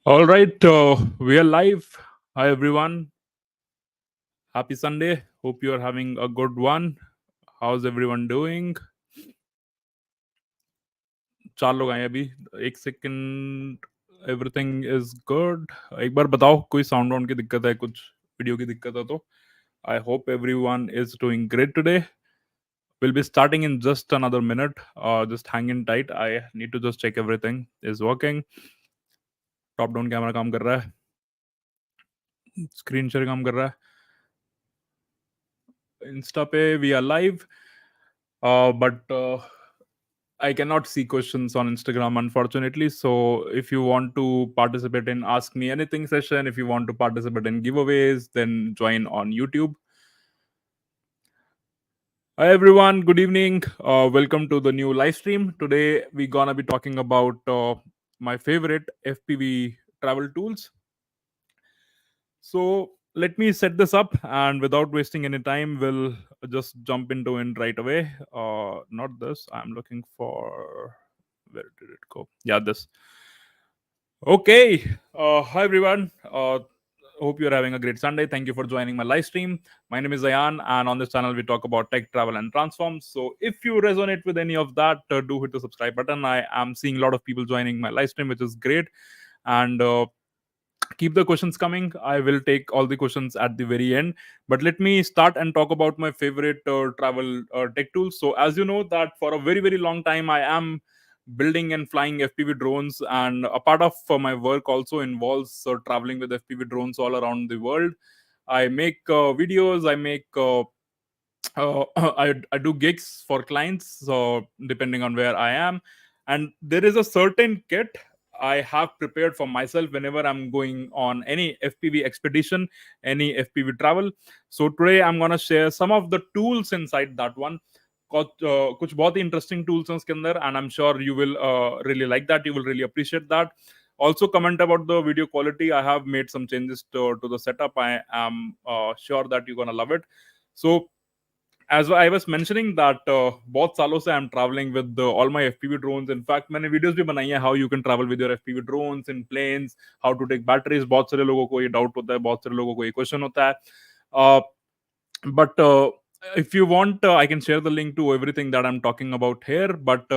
All right, we are live. Hi everyone. Happy Sunday. Hope you are having a good one. How's everyone doing? चार लोग आए हैं अभी. एक second. Everything is good. एक बार बताओ कोई साउंड वाउंड की दिक्कत है, कुछ वीडियो की दिक्कत है तो. I hope everyone is doing great today. We'll be starting in just another minute. Just hang in tight. I need to just check everything is working. Top down camera काम कर रहा है. स्क्रीन शेयर काम कर रहा है. Insta पे we are live. But I cannot see questions on Instagram, unfortunately. So, if you want to participate in Ask Me Anything session, if you want to participate in giveaways, then join on YouTube. Hi, everyone. Good evening. Welcome to the new live stream. Today, we're gonna be talking about my favorite FPV travel tools. So, let me set this up, and without wasting any time, we'll just jump into it right away. Not this. I'm looking for, where did it go? Yeah, this. Okay. Hi, everyone. Hope you're having a great Sunday. Thank you for joining my live stream. My name is Ayan, and on this channel, we talk about tech, travel, and transforms. So, if you resonate with any of that, do hit the subscribe button. I am seeing a lot of people joining my live stream, which is great. And keep the questions coming. I will take all the questions at the very end, but let me start and talk about my favorite travel tech tools. So as you know that for a very very long time I am building and flying FPV drones, and a part of my work also involves traveling with FPV drones all around the world. I make videos, I make I do gigs for clients, so depending on where I am. And there is a certain kit I have prepared for myself whenever I'm going on any FPV expedition, any FPV travel. So today I'm gonna share some of the tools inside that one. कुछ बहुत ही interesting tools हैं उसके अंदर, and I am sure you will really like that, you will really appreciate that. Also comment about the video quality. I have made some changes to the setup. I am sure that you're gonna love it. So as I was mentioning that बहुत सालों से I'm traveling with all my FPV drones. In fact, मैंने videos भी बनाई हैं how you can travel with your FPV drones in planes, how to take batteries. बहुत सारे लोगों को ये doubt होता है, बहुत सारे लोगों को ये question होता है. Uh, but if you want, I can share the link to everything that I'm talking about here. But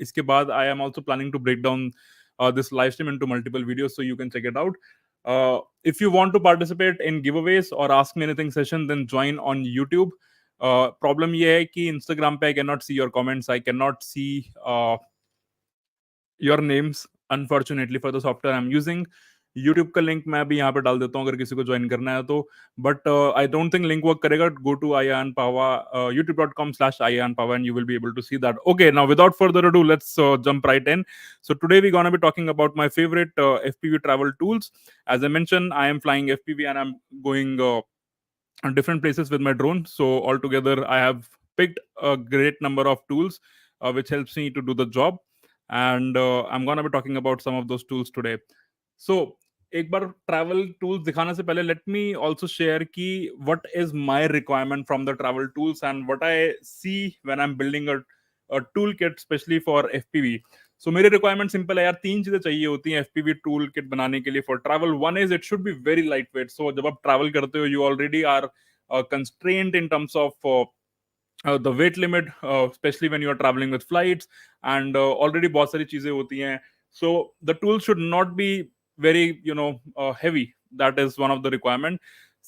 इसके बाद I am also planning to break down this live stream into multiple videos so you can check it out. If you want to participate in giveaways or ask me anything session, then join on YouTube. Problem ये है कि Instagram पे I cannot see your comments. I cannot see your names unfortunately for the software I am using. YouTube का link मैं अभी यहाँ पे डाल देता हूँ अगर किसी को ज्वाइन करना है तो. But I don't think link work करेगा. Go to Ayan Pawa, youtube.com/ayan pawa, and you will be able to see that. Okay, now without further ado, let's jump right in. So today we're going to be talking about my favorite FPV travel tools. As I mentioned, I am flying FPV and I'm going different places with my drone. So altogether I have picked a great number of tools which helps me to do the job, and I'm going to be talking about some of those tools today. So एक बार travel tools दिखाने से पहले let me also share कि what is my requirement from the travel tools and what I see when I am building a tool kit specially for FPV. So मेरी requirement simple है यार. तीन चीजें चाहिए होती हैं एफपीवी टूल किट बनाने के लिए for travel. One is it should be very light weight. So जब आप ट्रैवल करते हो you already are constrained in terms of the weight limit, especially when you are traveling with flights, and already बहुत सारी चीजें होती हैं. So the tool should not be very heavy. That is one of the requirement.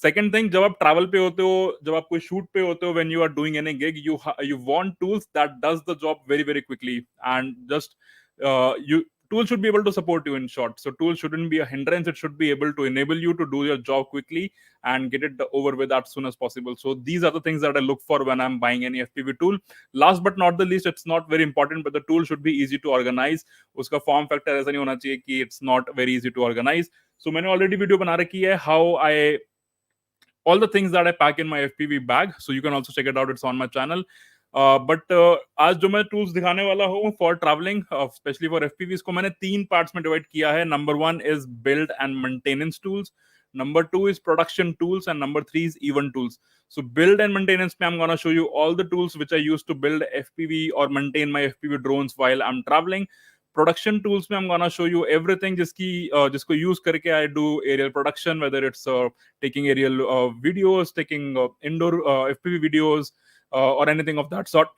Second thing, जब आप travel पे होते हो, जब आप कोई shoot पे होते हो, when you are doing any gig, you want tools that does the job very very quickly, and just you tool should be able to support you, in short. So tool shouldn't be a hindrance. It should be able to enable you to do your job quickly and get it over with as soon as possible. So these are the things that I look for when I'm buying any FPV tool. Last but not the least, it's not very important, but the tool should be easy to organize. उसका form factor ऐसा नहीं होना चाहिए कि it's not very easy to organize. So मैंने already video बना रखी है how I all the things that I pack in my FPV bag. So you can also check it out. It's on my channel. But आज जो मैं tools दिखाने वाला हूँ for travelling specially for FPV, इसको मैंने तीन पार्ट्स में डिवाइड किया है. Number one is build and maintenance tools, number two is production tools, and number three is event tools. So build and maintenance pe I'm going to show you all the tools which I use to build FPV or maintain my FPV drones while I'm traveling. Production tools में I'm gonna show you everything जिसको use करके I do aerial production, whether it's taking aerial videos, taking indoor FPV videos, or anything of that sort.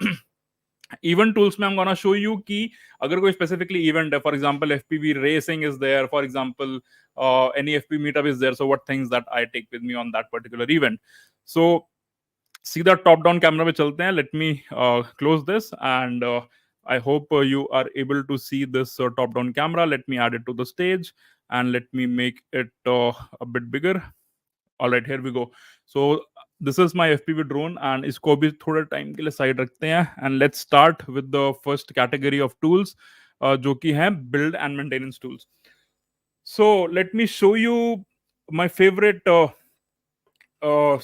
Event tools में I'm gonna show you कि अगर कोई specifically event है, for example FPV racing is there, for example any FPV meetup is there, so what things that I take with me on that particular event. So सीधा top down camera पे चलते हैं. Let me close this and I hope you are able to see this top down camera. Let me add it to the stage and let me make it a bit bigger. All right, here we go. So this is my FPV drone and इसको भी थोड़े time के लिए side रखते हैं and let's start with the first category of tools जो कि है build and maintenance tools. So let me show you my favorite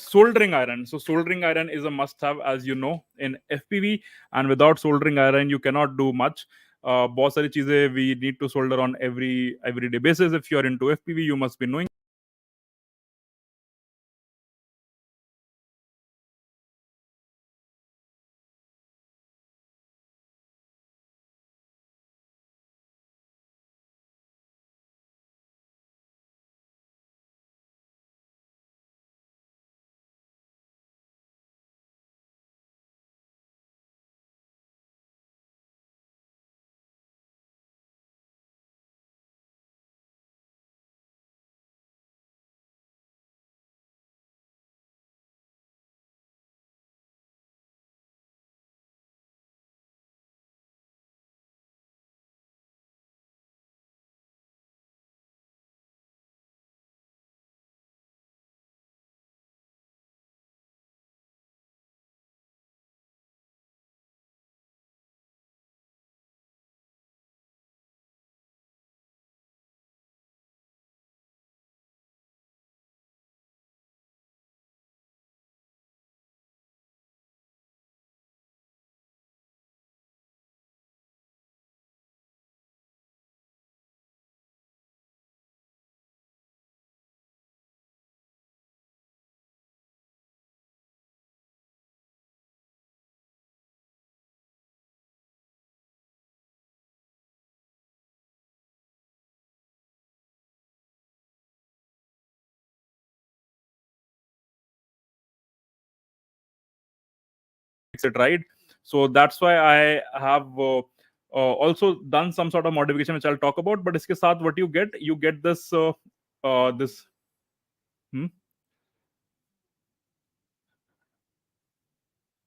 soldering iron. So soldering iron is a must have, as you know, in FPV, and without soldering iron you cannot do much. बहुत सारी चीजें we need to solder on everyday basis. If you are into FPV, you must be knowing it right. So that's why I have also done some sort of modification which I'll talk about. But इसके साथ what you get this this hmm?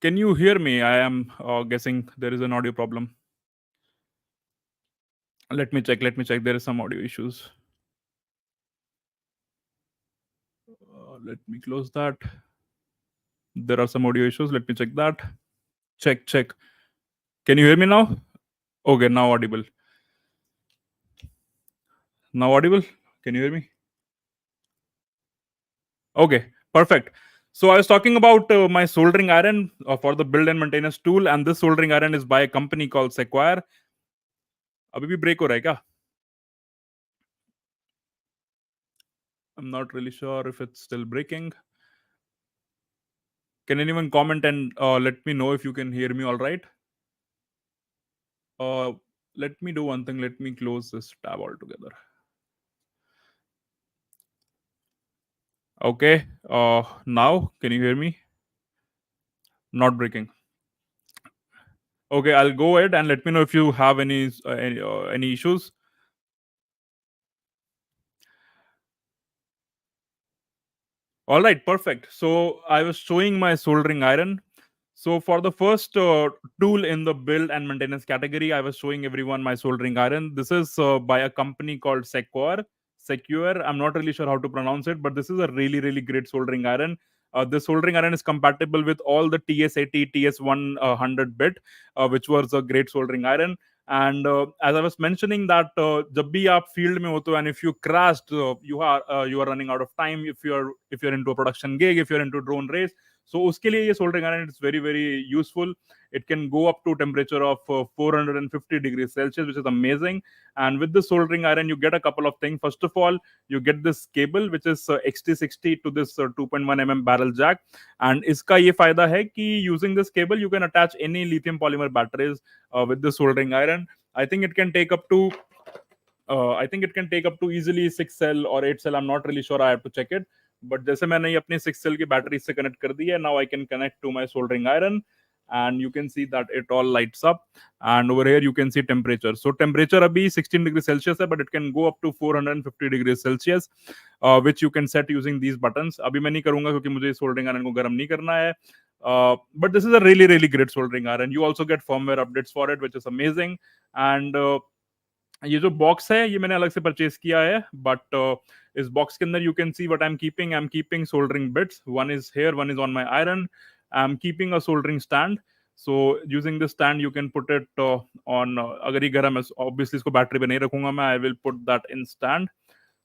Can you hear me? I am guessing there is an audio problem. Let me check. Let me check. There is some audio issues. Let me close that. There are some audio issues. Let me check that. Check, check. Can you hear me now? Okay, now audible. Now audible? Can you hear me? Okay, perfect. So I was talking about my soldering iron for the build and maintenance tool, and this soldering iron is by a company called Sequire. अभी भी break हो रहा है क्या? I'm not really sure if it's still breaking. Can anyone comment and let me know if you can hear me all right? Uh, Let me do one thing. Let me close this tab altogether. Okay. Now can you hear me? Not breaking. Okay, I'll go ahead and let me know if you have any issues. All right, perfect. So I was showing my soldering iron. So for the first tool in the build and maintenance category, I was showing everyone my soldering iron. This is by a company called Secure. Secure. I'm not really sure how to pronounce it, but this is a really, really great soldering iron. This soldering iron is compatible with all the TS80, TS100 bit, which was a great soldering iron. And as I was mentioning that जब भी आप field में होते हो and if you crashed, you are running out of time. If you're into a production gig, if you're into drone race, so उसके लिए ये soldering iron is very very useful. It can go up to temperature of 450 degrees Celsius, which is amazing. And with the soldering iron, you get a couple of things. First of all, you get this cable which is XT60 to this 2.1 mm barrel jack. And इसका ये फायदा है कि using this cable you can attach any lithium polymer batteries with the soldering iron. I think it can take up to easily 6 cell or 8 cell. I'm not really sure. I have to check it. But जैसे मैंने ये अपनी 6 cell की battery से connect कर दी है, now I can connect to my soldering iron, and you can see that it all lights up. And over here you can see temperature. So temperature अभी 16 degrees Celsius है, but it can go up to 450 degrees Celsius, which you can set using these buttons. अभी मैं नहीं करूंगा क्योंकि मुझे soldering iron को गर्म नहीं करना है. But this is a really really great soldering iron. You also get firmware updates for it, which is amazing. And ये जो बॉक्स है ये मैंने अलग से परचेज किया है, बट इस बॉक्स के अंदर you can see what I am keeping soldering bits. One is here, one is on my iron. I am keeping a soldering stand. So using this stand you can put it on. अगर ये गर्म है obviously इसको battery पे नहीं रखूंगा मैं. आई will put that in stand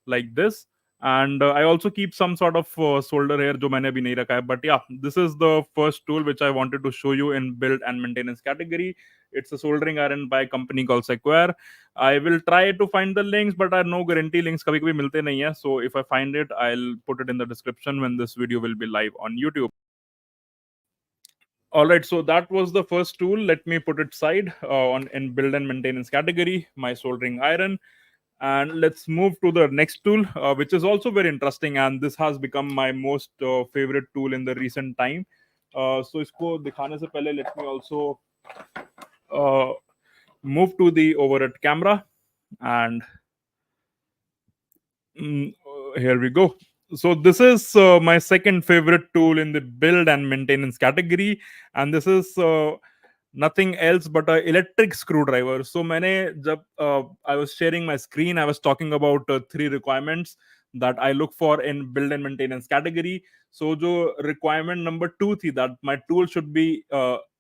like this. And I also keep some sort of solder here जो मैंने अभी नहीं रखा है. But yeah, this is the first tool which I wanted to show you in build and maintenance category. It's a soldering iron by a company called Sequoia. I will try to find the links, but I have no guarantee. Links कभी कभी मिलते नहीं है. So if I find it, I'll put it in the description when this video will be live on YouTube. All right, so that was the first tool. Let me put it side on in build and maintenance category, my soldering iron. And let's move to the next tool, which is also very interesting, and this has become my most favorite tool in the recent time. So इसको दिखाने से पहले let me also uh, move to the overhead camera. And here we go. So this is my second favorite tool in the build and maintenance category, and this is nothing else but a electric screwdriver. So मैंने जब I was sharing my screen, I was talking about three requirements that I look for in build and maintenance category. So जो requirement number 2 थी, that my tool should be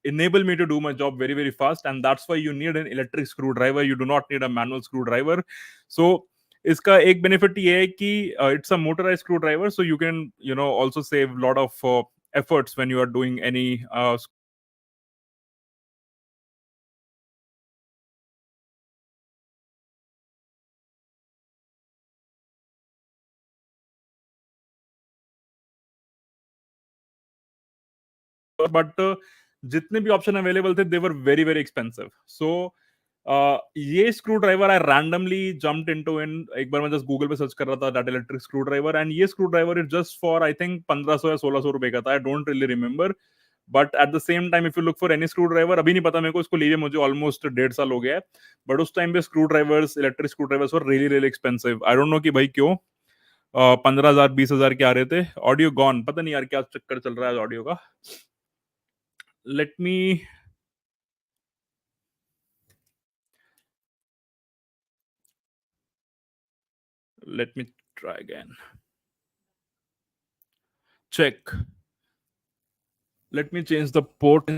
enable me to do my job very very fast, and that's why you need an electric screwdriver. You do not need a manual screwdriver. So इसका एक benefit ये है कि it's a motorised screw driver, so you can also save lot of efforts when you are doing any but जितने भी option available थे दे were very very expensive. सो ये screw driver I randomly jumped into in. एक बार मैं just Google पे search कर रहा था that electric screw driver, and ये screw driver is just for I think 1500 या 1600 रुपए का था. I don't really remember. But at the same time if you look for any screw driver, अभी नहीं पता मेरे को, इसको लिए मुझे ऑलमोस्ट 1.5 साल हो गया है. बट उस टाइम पे screw drivers, electric screw drivers were really really expensive. I don't know कि भाई क्यों 15,000 20,000 के आ रहे थे. ऑडियो गॉन, पता नहीं यार क्या चक्कर चल रहा है ऑडियो का. Let me let me try again. Check. Let me change the port.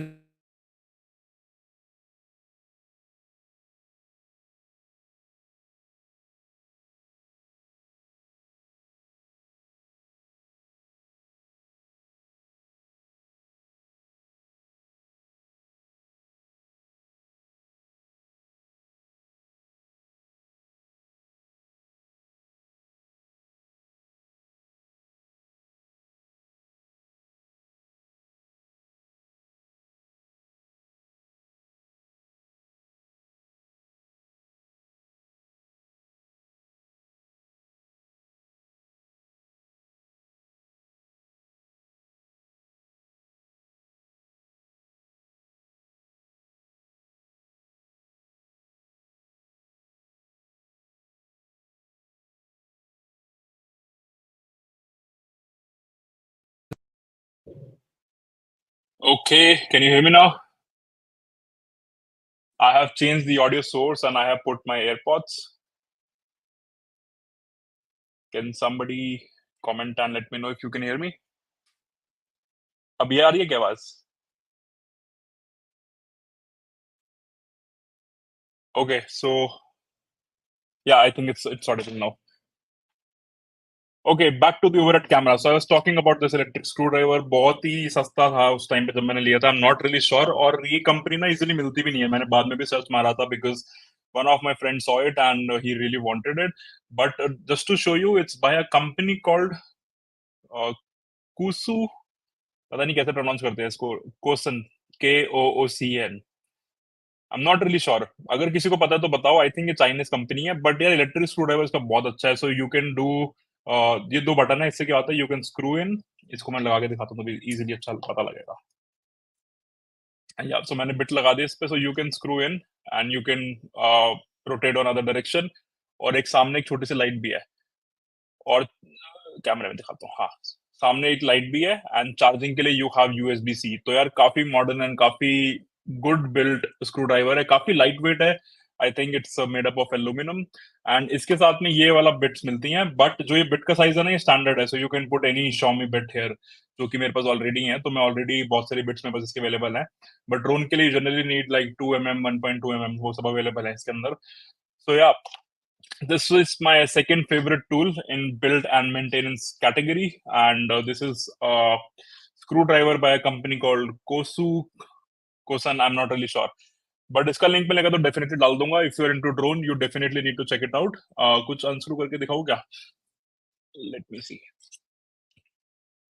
Okay, can you hear me now? I have changed the audio source and I have put my AirPods. Can somebody comment and let me know if you can hear me? अब ये आ रही है क्या आवाज? Okay, so yeah, I think it's audible now. Okay, back to the overhead camera. So I was talking about this electric screwdriver. बहुत ही सस्ता था उस टाइम पे जब मैंने लिया था. I'm not really sure. और ये कंपनी ना इजीली मिलती भी नहीं है. मैंने बाद में भी सर्च मारा था because one of my friends saw it and he really wanted it. But just to show you, it's by a company called uh, Kusu. पता नहीं कैसे प्रोनाउंस करते हैं इसको. Kosen, Koocn. I am not really sure, अगर किसी को पता है तो बताओ। आई थिंक ये चाइनीज कंपनी है, बट यार इलेक्ट्रिक स्क्रू ड्राइवर इसका बहुत अच्छा है। सो यू कैन डू, ये दो बटन है, इससे क्या होता है, यू कैन स्क्रू इन, इसको मैं लगा के दिखाता हूँ तो इजीली अच्छा पता लगेगा। या सो मैंने बिट लगा दिया इस पे, सो you can screw in and you can rotate on other direction. और एक सामने एक छोटी सी लाइट भी है, और कैमरे में दिखाता हूँ, हाँ, सामने एक लाइट भी है, एंड चार्जिंग के लिए यू हैव यूएसबी सी। तो यार काफी मॉडर्न एंड काफी गुड बिल्ड स्क्रू ड्राइवर है, काफी लाइट वेट है। I think it's made up of aluminium, and इसके साथ में ये वाला बिट्स मिलती हैं, बट जो ये बिट का साइज है ना, ये स्टैंडर्ड है, so you can put any Xiaomi bit here, जो कि मेरे पास ऑलरेडी है। तो मैं ऑलरेडी बहुत सारी बिट्स मेरे पास इसके अवेलेबल है, बट ड्रोन के लिए generally need like 2 mm 1.2 mm, वो सब अवेलेबल है इसके अंदर। सो या, this is my second favorite tool in build and maintenance category, and this is a screwdriver by a company called Kosan. I'm not really sure, but इसका link मिलेगा तो definitely डाल दूंगा। If you are into drone, you definitely need to check it out. कुछ unscrew करके दिखाऊं क्या? Let me see.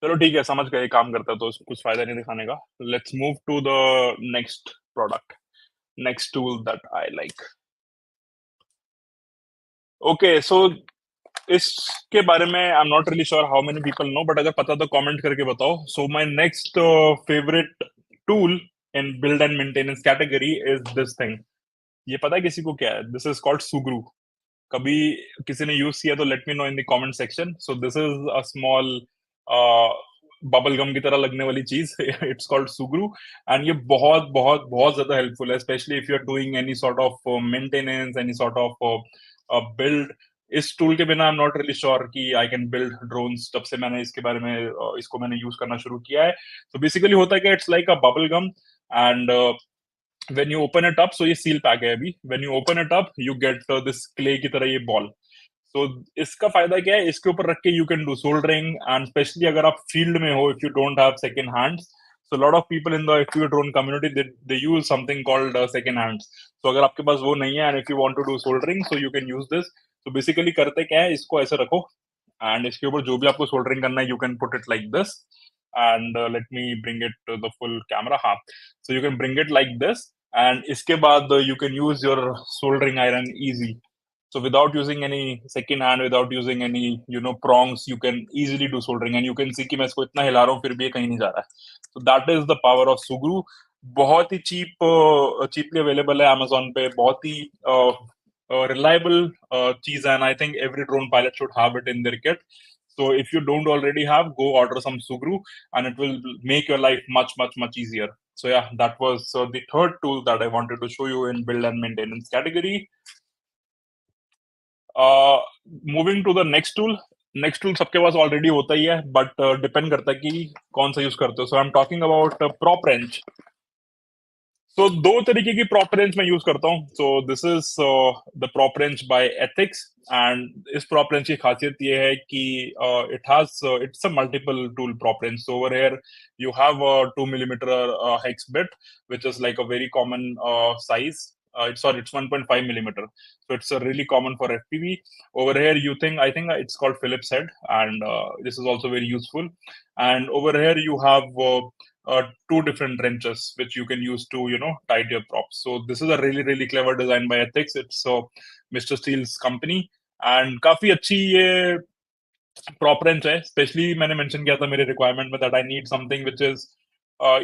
चलो ठीक है, समझ गए काम करता है तो कुछ फायदा नहीं दिखाने का। Let's move to the next product, next tool that I like. Okay, so इसके बारे में I am not really sure how many people know, but अगर पता तो कमेंट करके बताओ। So my next favourite tool in build and maintenance category is this thing. ये पता है किसी को क्या है? This is called Sugru. कभी किसी ने यूज किया तो let me know in the comment section. So this is a small bubble gum की तरह लगने वाली चीज। इट्स कॉल्ड सुग्रू, एंड ये बहुत बहुत बहुत ज्यादा हेल्पफुल है, specially if you are doing any sort of maintenance, any sort of build. इस टूल के बिना I am not really sure कि आई कैन बिल्ड ड्रोन्स। जब से मैंने इसके बारे में इसको मैंने यूज करना शुरू किया है, तो बेसिकली होता है कि it's like a bubble gum, and when you open it up, so ये सील पैक है अभी, when you open it up you get this clay की तरह ये बॉल। तो इसका फायदा क्या है, इसके ऊपर रख के you can do soldering, and specially अगर आप फील्ड में हो, if you don't have second hands, so a lot of people in the FPV drone community, they use something called second hands. So अगर आपके पास वो नहीं है, and if you want to do soldering, so you can use this. So basically करते क्या है, इसको ऐसे रखो, and इसके ऊपर जो भी आपको soldering करना है, you can put it like this. And let me bring it to the full camera. हाँ, so you can bring it like this, and इसके बाद you can use your soldering iron easy. So without using any second hand, without using any prongs, you can easily do soldering, and you can see कि मैं इसको इतना हिला रहा हूँ फिर भी ये कहीं नहीं जा रहा है। So that is the power of Sugru. बहुत ही चीपली अवेलेबल है Amazon पे, बहुत ही reliable चीज है, and I think every drone pilot should have it in their kit. So if you don't already have, go order some Sugru, and it will make your life much much much easier. So yeah, that was the third tool that I wanted to show you in build and maintenance category. Moving to the next tool. Next tool सबके पास already होता ही है, but depend करता है कि कौन सा use करते हो। So I am talking about prop wrench. तो दो तरीके की प्रॉप रेंच मैं यूज करता हूँ। So this is the prop wrench by Ethix, and इस प्रॉप रेंच की खासियत ये है कि it's a multiple tool prop wrench. So over here you have a 2 mm hex bit, which is like a very common size. It's 1.5 millimeter, so it's really common for FPV. Over here, I think it's called Phillips head, and this is also very useful. And over here, you have two different wrenches which you can use to tight your props. So this is a really really clever design by Ethics. It's Mr. Steele's company, and काफी अच्छी ये prop wrench है। Specially मैंने mention किया था मेरे requirement में that I need something which is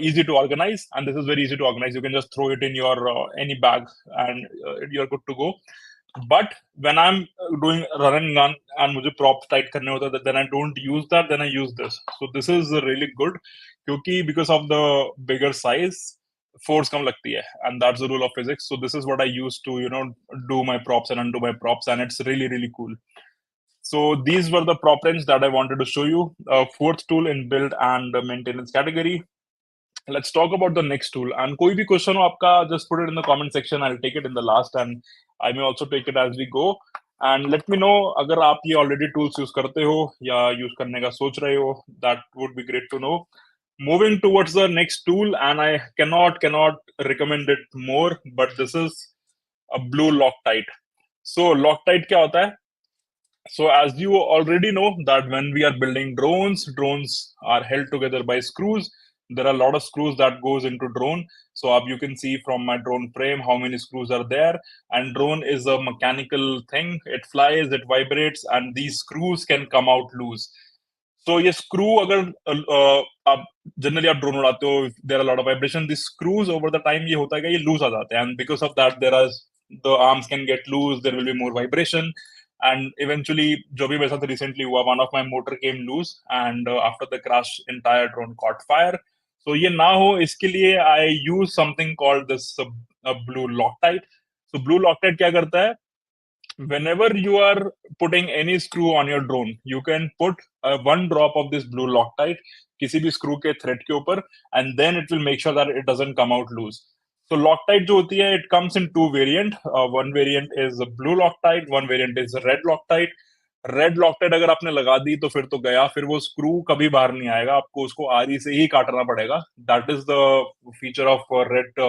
easy to organize, and this is very easy to organize. You can just throw it in your any bag, and you're good to go. But when I'm doing run and gun and मुझे props tight करने होता है, then I don't use that, then I use this. So this is really good क्योंकि because of the bigger size, force कम लगती है, and that's the rule of physics. So this is what I use to do my props and undo my props, and it's really really cool. So these were the prop wrench that I wanted to show you. Fourth tool in build and maintenance category. Let's talk about the next tool. And कोई भी question हो आपका, just put it in the comment section. I'll take it in the last, and I may also take it as we go. And let me know अगर आप ये already tools use करते हो या use करने का सोच रहे हो. That would be great to know. Moving towards the next tool, and I cannot recommend it more, but this is a blue Loctite. So Loctite क्या होता है? So as you already know that when we are building drones are held together by screws, there are a lot of screws that goes into drone. So you can see from my drone frame how many screws are there. And drone is a mechanical thing. It flies, it vibrates, and these screws can come out loose. So ये screw अगर आप generally आप drone उड़ाते हो, there are lot of vibration, this screws over the time ये होता है कि ये लूज आ जाते हैं, and because of that there are the arms can get loose, there will be more vibration, and eventually जो भी मेरे साथ रिसेंटली हुआ, one of my motor came loose and after the crash entire drone caught fire. So ये ना हो इसके लिए I use something called this blue Loctite. So blue Loctite क्या करता है, whenever you are putting any screw on your drone, you can put one drop of this blue Loctite किसी भी screw के thread के ऊपर, and then it will make sure that it doesn't come out loose. So Loctite जो होती है, it comes in two variant. One variant is blue Loctite, one variant is red Loctite. Red Loctite अगर आपने लगा दी तो फिर तो गया, फिर वो स्क्रू कभी बाहर नहीं आएगा, आपको उसको आरी से ही काटना पड़ेगा. That is the feature of red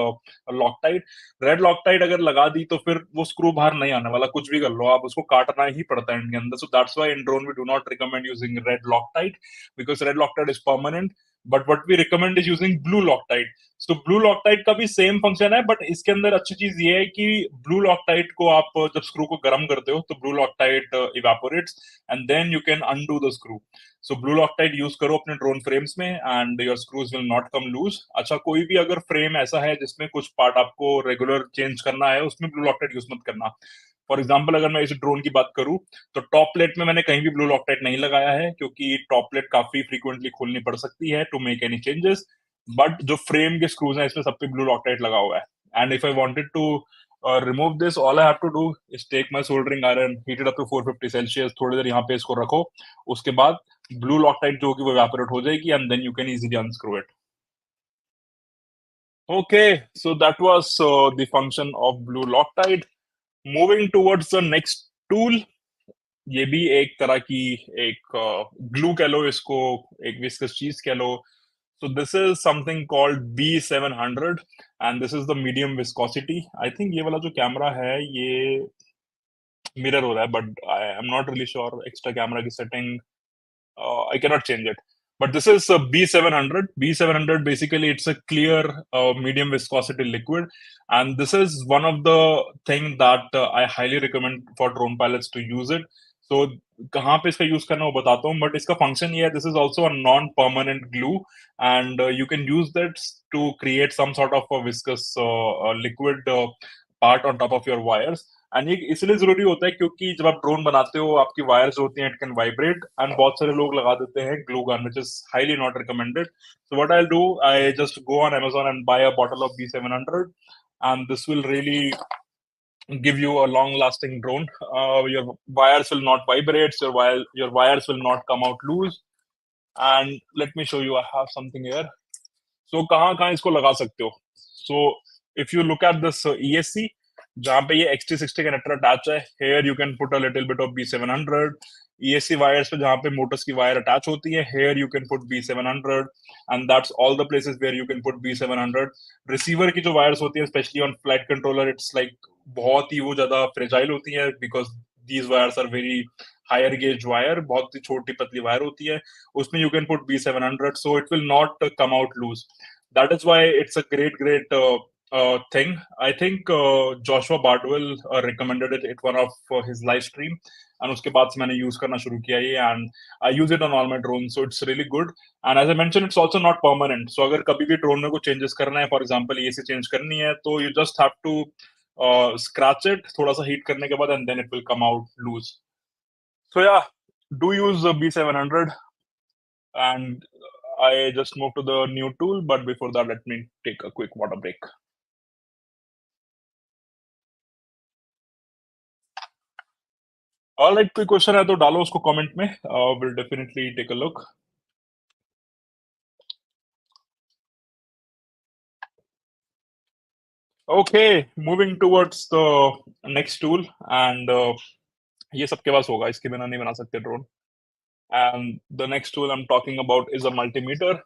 Loctite. Red Loctite अगर लगा दी तो फिर वो स्क्रू बाहर नहीं आने वाला, कुछ भी कर लो आप, उसको काटना ही पड़ता है इनके अंदर. So that's why in drone we do not recommend using red Loctite, because red Loctite is permanent. But what we recommend is using blue Loctite. So blue Loctite का भी सेम फंक्शन है, बट इसके अंदर अच्छी चीज ये है कि ब्लू लॉकटाइट को आप जब स्क्रू को गर्म करते हो तो blue Loctite evaporates and then you can undo the screw. So blue Loctite use करो अपने ड्रोन फ्रेम्स में and your screws will not come loose. अच्छा, कोई भी अगर फ्रेम ऐसा है जिसमें कुछ पार्ट आपको रेगुलर चेंज करना है, उसमें ब्लू लॉकटाइट यूज मत करना. फॉर एग्जाम्पल, अगर मैं इस ड्रोन की बात करूं तो टॉप प्लेट में मैंने कहीं भी ब्लू लॉकटाइट नहीं लगाया है, क्योंकि टॉप प्लेट काफी फ्रीक्वेंटली खोलनी पड़ सकती है to make any changes. But जो फ्रेम के स्क्रूज हैं इसमें सब पे ब्लू लॉकटाइट लगा हुआ है. And if I wanted to remove this, all I have to do is take my soldering iron, heat it up to 450 Celsius, थोड़ी देर यहाँ पे इसको रखो, उसके बाद ब्लू लॉकटाइट जो होगी वो evaporate हो जाएगी, and then you can easily unscrew it. Okay, so that was the function of blue loctite. Moving towards the next tool, ये भी एक तरह की एक ग्लू कह लो इसको, एक विस्कस चीज कह लो. So this is something called B700 and this is the medium viscosity. I think ये वाला जो कैमरा है ये मिरर हो रहा है, but I am not really sure extra camera की setting I cannot change it. But this is a B700. B700 basically it's a clear medium viscosity liquid, and this is one of the thing that I highly recommend for drone pilots to use it. So कहाँ पे इसका use करना वो बताता हूँ, but इसका function ये है, this is also a non permanent glue and you can use that to create some sort of viscous liquid part on top of your wires. And ये इसलिए जरूरी होता है क्योंकि जब आप ड्रोन बनाते हो आपकी वायर्स होती हैं, इट कैन वाइब्रेट, एंड बहुत सारे लोग लगा देते हैं glue gun, which is highly not recommended. So what I do, I just go on Amazon and buy a bottle of B700, and this will really give you a long lasting drone. Your wires will not vibrate, your wires will not come out loose. And let me show you, I have something here. So कहाँ कहाँ इसको लगा सकते हो. So if you look at this ESC, जहाँ पे ये XT60 connector attach है, here you can put a little bit of B700. ESC wires पे जहाँ पे मोटर्स की वायर अटैच होती है, here you can put B700, and that's all the places where you can put B700. Receiver की जो wires होती है, especially on flight controller, it's like बहुत ही वो ज्यादा फ्रेजाइल होती है, because these wires are very higher gauge wire, बहुत ही छोटी पतली वायर होती है, उसमें you can put B700, so it will not come out loose. That is why it's a great thing. I think Joshua Bardwell recommended it at one of his live stream, and उसके बाद से मैंने use करना शुरू किया ये, and I use it on all my drones, so it's really good. And as I mentioned, it's also not permanent. So अगर कभी भी drone में कुछ changes करना है, for example AC change करनी है, तो you just have to scratch it थोड़ा सा heat करने के बाद, and then it will come out loose. So yeah, do use B700, and I just moved to the new tool, but before that, let me take a quick water break. All right, कोई question है तो डालो उसको comment में. We'll definitely take a look. Okay, moving towards the next tool, and ये सबके पास होगा, इसके बिना नहीं बना सकते drone. And the next tool I'm talking about is a multimeter.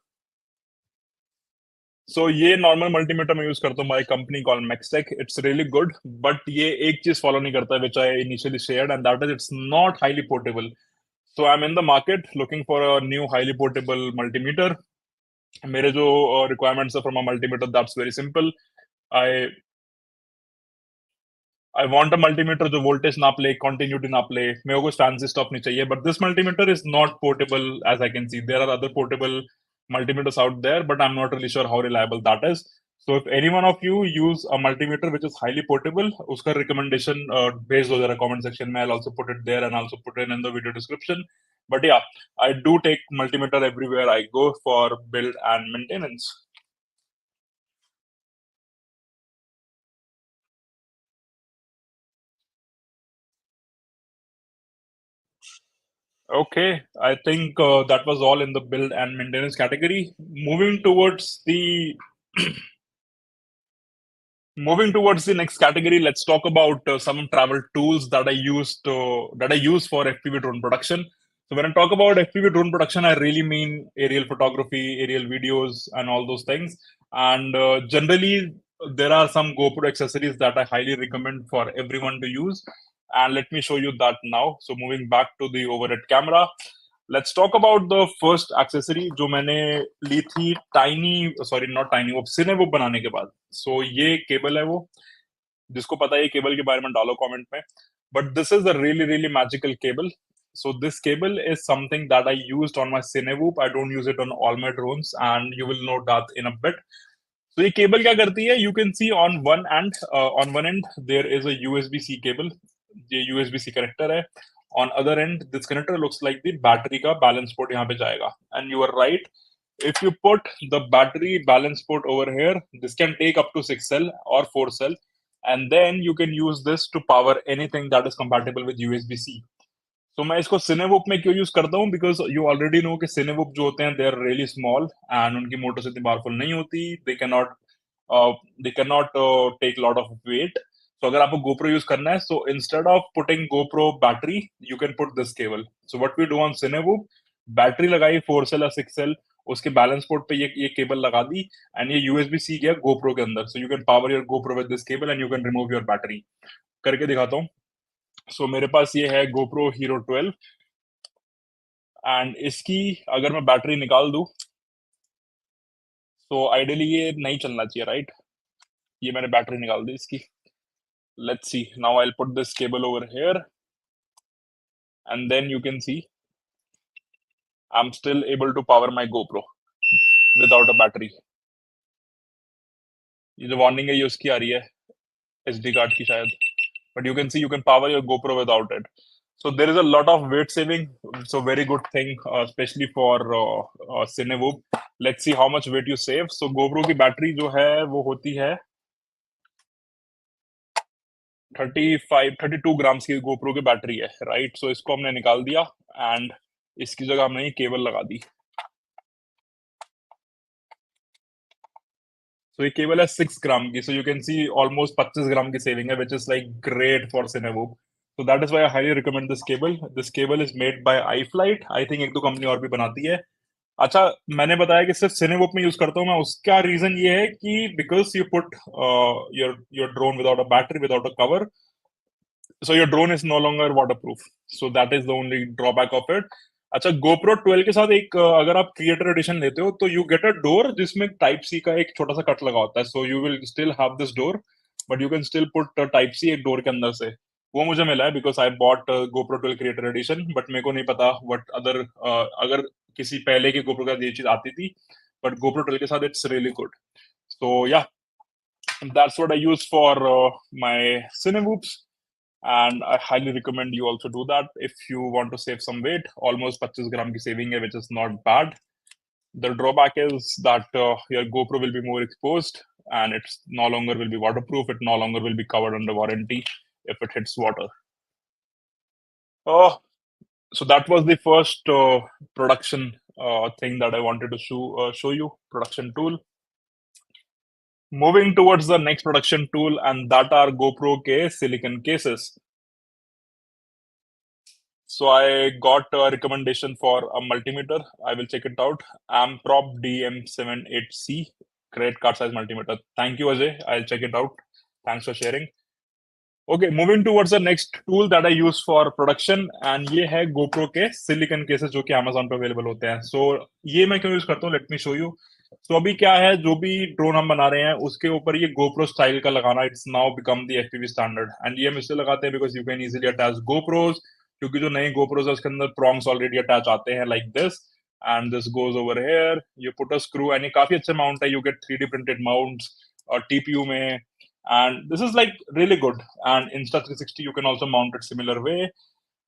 So ये नॉर्मल मल्टीमीटर मैं यूज करता हूँ, my company called Maxtech. It's really good, but ये एक चीज फॉलो नहीं करता, which I initially shared, and that is it's not highly portable. So I'm in the market looking for a new highly portable multimeter. मेरे जो requirements है from a multimeter, that's very simple. I I want a multimeter जो voltage नाप ले, continuity नाप ले. मेरे को फैंसी स्टफ नहीं चाहिए. But this multimeter is not portable as I can see. There are other portable multimeters out there, but I'm not really sure how reliable that is. So if any one of you use a multimeter which is highly portable, uska recommendation based on the comment section, I'll also put it there and also put it in the video description. But yeah, I do take multimeter everywhere I go for build and maintenance. Okay, I think that was all in the build and maintenance category. Moving towards the next category, let's talk about some travel tools that I use for FPV drone production. So when I talk about FPV drone production, I really mean aerial photography, aerial videos, and all those things. And generally, there are some GoPro accessories that I highly recommend for everyone to use. And let me show you that now. So moving back to the overhead camera, let's talk about the first accessory जो मैंने ली थी tiny, sorry not tiny, वो सिनेवुप बनाने के बाद. सो ये cable है वो. जिसको पता है ये केबल के बारे में डालो कमेंट में. But this is a really really magical cable. So this cable is something that I used on my Cinewoop. I don't use it on all my drones, and you will know that in a bit. So ये cable क्या करती है? You can see on one end there is a USB-C cable. ये USB-C connector है. On other end, this connector looks like the battery का balance port यहाँ पे जाएगा. And you are right. If you put the battery balance port over here, this can take up to 6 cell or 4 cell, and then you can use this to power anything that is compatible with USB-C. तो मैं इसको सिनेवुप में क्यों use करता हूँ? Because you already know कि सिनेवुप जो होते हैं they are really small and उनकी मोटर्स इतनी पावरफुल नहीं होती. They can not take lot of weight. तो अगर आपको गोप्रो यूज करना है, so instead of putting GoPro battery, you can put this cable. So what we do on cinewhoop, battery लगाई 4 सेल या 6 सेल, उसके बैलेंस पोर्ट पे ये केबल लगा दी, एंड ये यूएसबी सी गया गोप्रो के अंदर. सो you can power your GoPro with this cable and you can remove your battery. करके दिखाता हूँ. सो मेरे पास ये है GoPro Hero 12 एंड इसकी अगर मैं बैटरी निकाल दूं, तो आइडियली ये नहीं चलना चाहिए, राइट? ये मैंने बैटरी निकाल दी इसकी. Let's see now. I will put this cable over here and then you can see I am still able to power my GoPro without a battery. ये जो वार्निंग है ये उसकी आ रही है, SD कार्ड की शायद. But you can see you can power your GoPro without it. So there is a lot of weight saving. So very good thing, especially for Cinewoop. Let's see how much weight you save. So GoPro की battery जो है वो होती है 32 grams की GoPro की battery है, right? सो इसको हमने निकाल दिया एंड इसकी जगह हमने ये केबल लगा दी. So ये केबल है 6 ग्राम की. So you can see almost 25 ग्राम की सेविंग है, which is like great for Cinewoop. So that is why I highly recommend this cable. This cable is made by iFlight. I think एक दो company और भी बनाती है. अच्छा, मैंने बताया कि सिर्फ Cinewoop में यूज करता हूँ मैं. उसका रीजन ये है कि because you put your drone without a battery, without a cover, so your drone is no longer waterproof. So that is the only drawback of it. अच्छा, GoPro 12 के साथ एक अगर आप क्रिएटर एडिशन लेते हो तो यू गेट अ डोर जिसमें टाइप सी का एक छोटा सा कट लगा होता है. So you will still have this door, but you can still put type C एक डोर के अंदर से. वो मुझे मिला है because I bought GoPro 12 creator edition. बट मेरे को नहीं पता व्हाट अदर अगर किसी पहले की GoPro का ये चीज आती थी. बट GoPro 12 के साथ इट्स रियली गुड. सो या, that's what I use for my Cinewoops. And I highly recommend you also do that if you want to save some weight. Almost 25 gram की saving है, which is not bad. The drawback is that your GoPro will be more exposed and it's no longer will be waterproof. It no longer will be covered under warranty if it hits water. Oh, so that was the first production thing that I wanted to show you, production tool. Moving towards the next production tool, and that are GoPro के silicon cases. So I got a recommendation for a multimeter. I will check it out. Amprop DM78C, great card size multimeter. Thank you, Ajay. I'll check it out. Thanks for sharing. Okay, moving towards the next tool that I use for production, and ये है GoPro के silicon cases जो कि Amazon पे available होते हैं. So ये मैं क्यों use करता हूँ? Let me show you. तो अभी क्या है, जो भी ड्रोन हम बना रहे हैं उसके ऊपर ये गोप्रो स्टाइल का लगाना, it's now become the FPV standard. And ये हम इसलिए लगाते हैं because you can easily attach GoPros, क्योंकि जो नए गोप्रोज है उसके अंदर प्रॉन्ग्स ऑलरेडी अटैच आते हैं like this, and this goes over here, you put a screw, and ये काफी अच्छे माउंट है, you get 3D printed mounts और टीपीयू में, and this is like really good. And insta 360 you can also mount it similar way.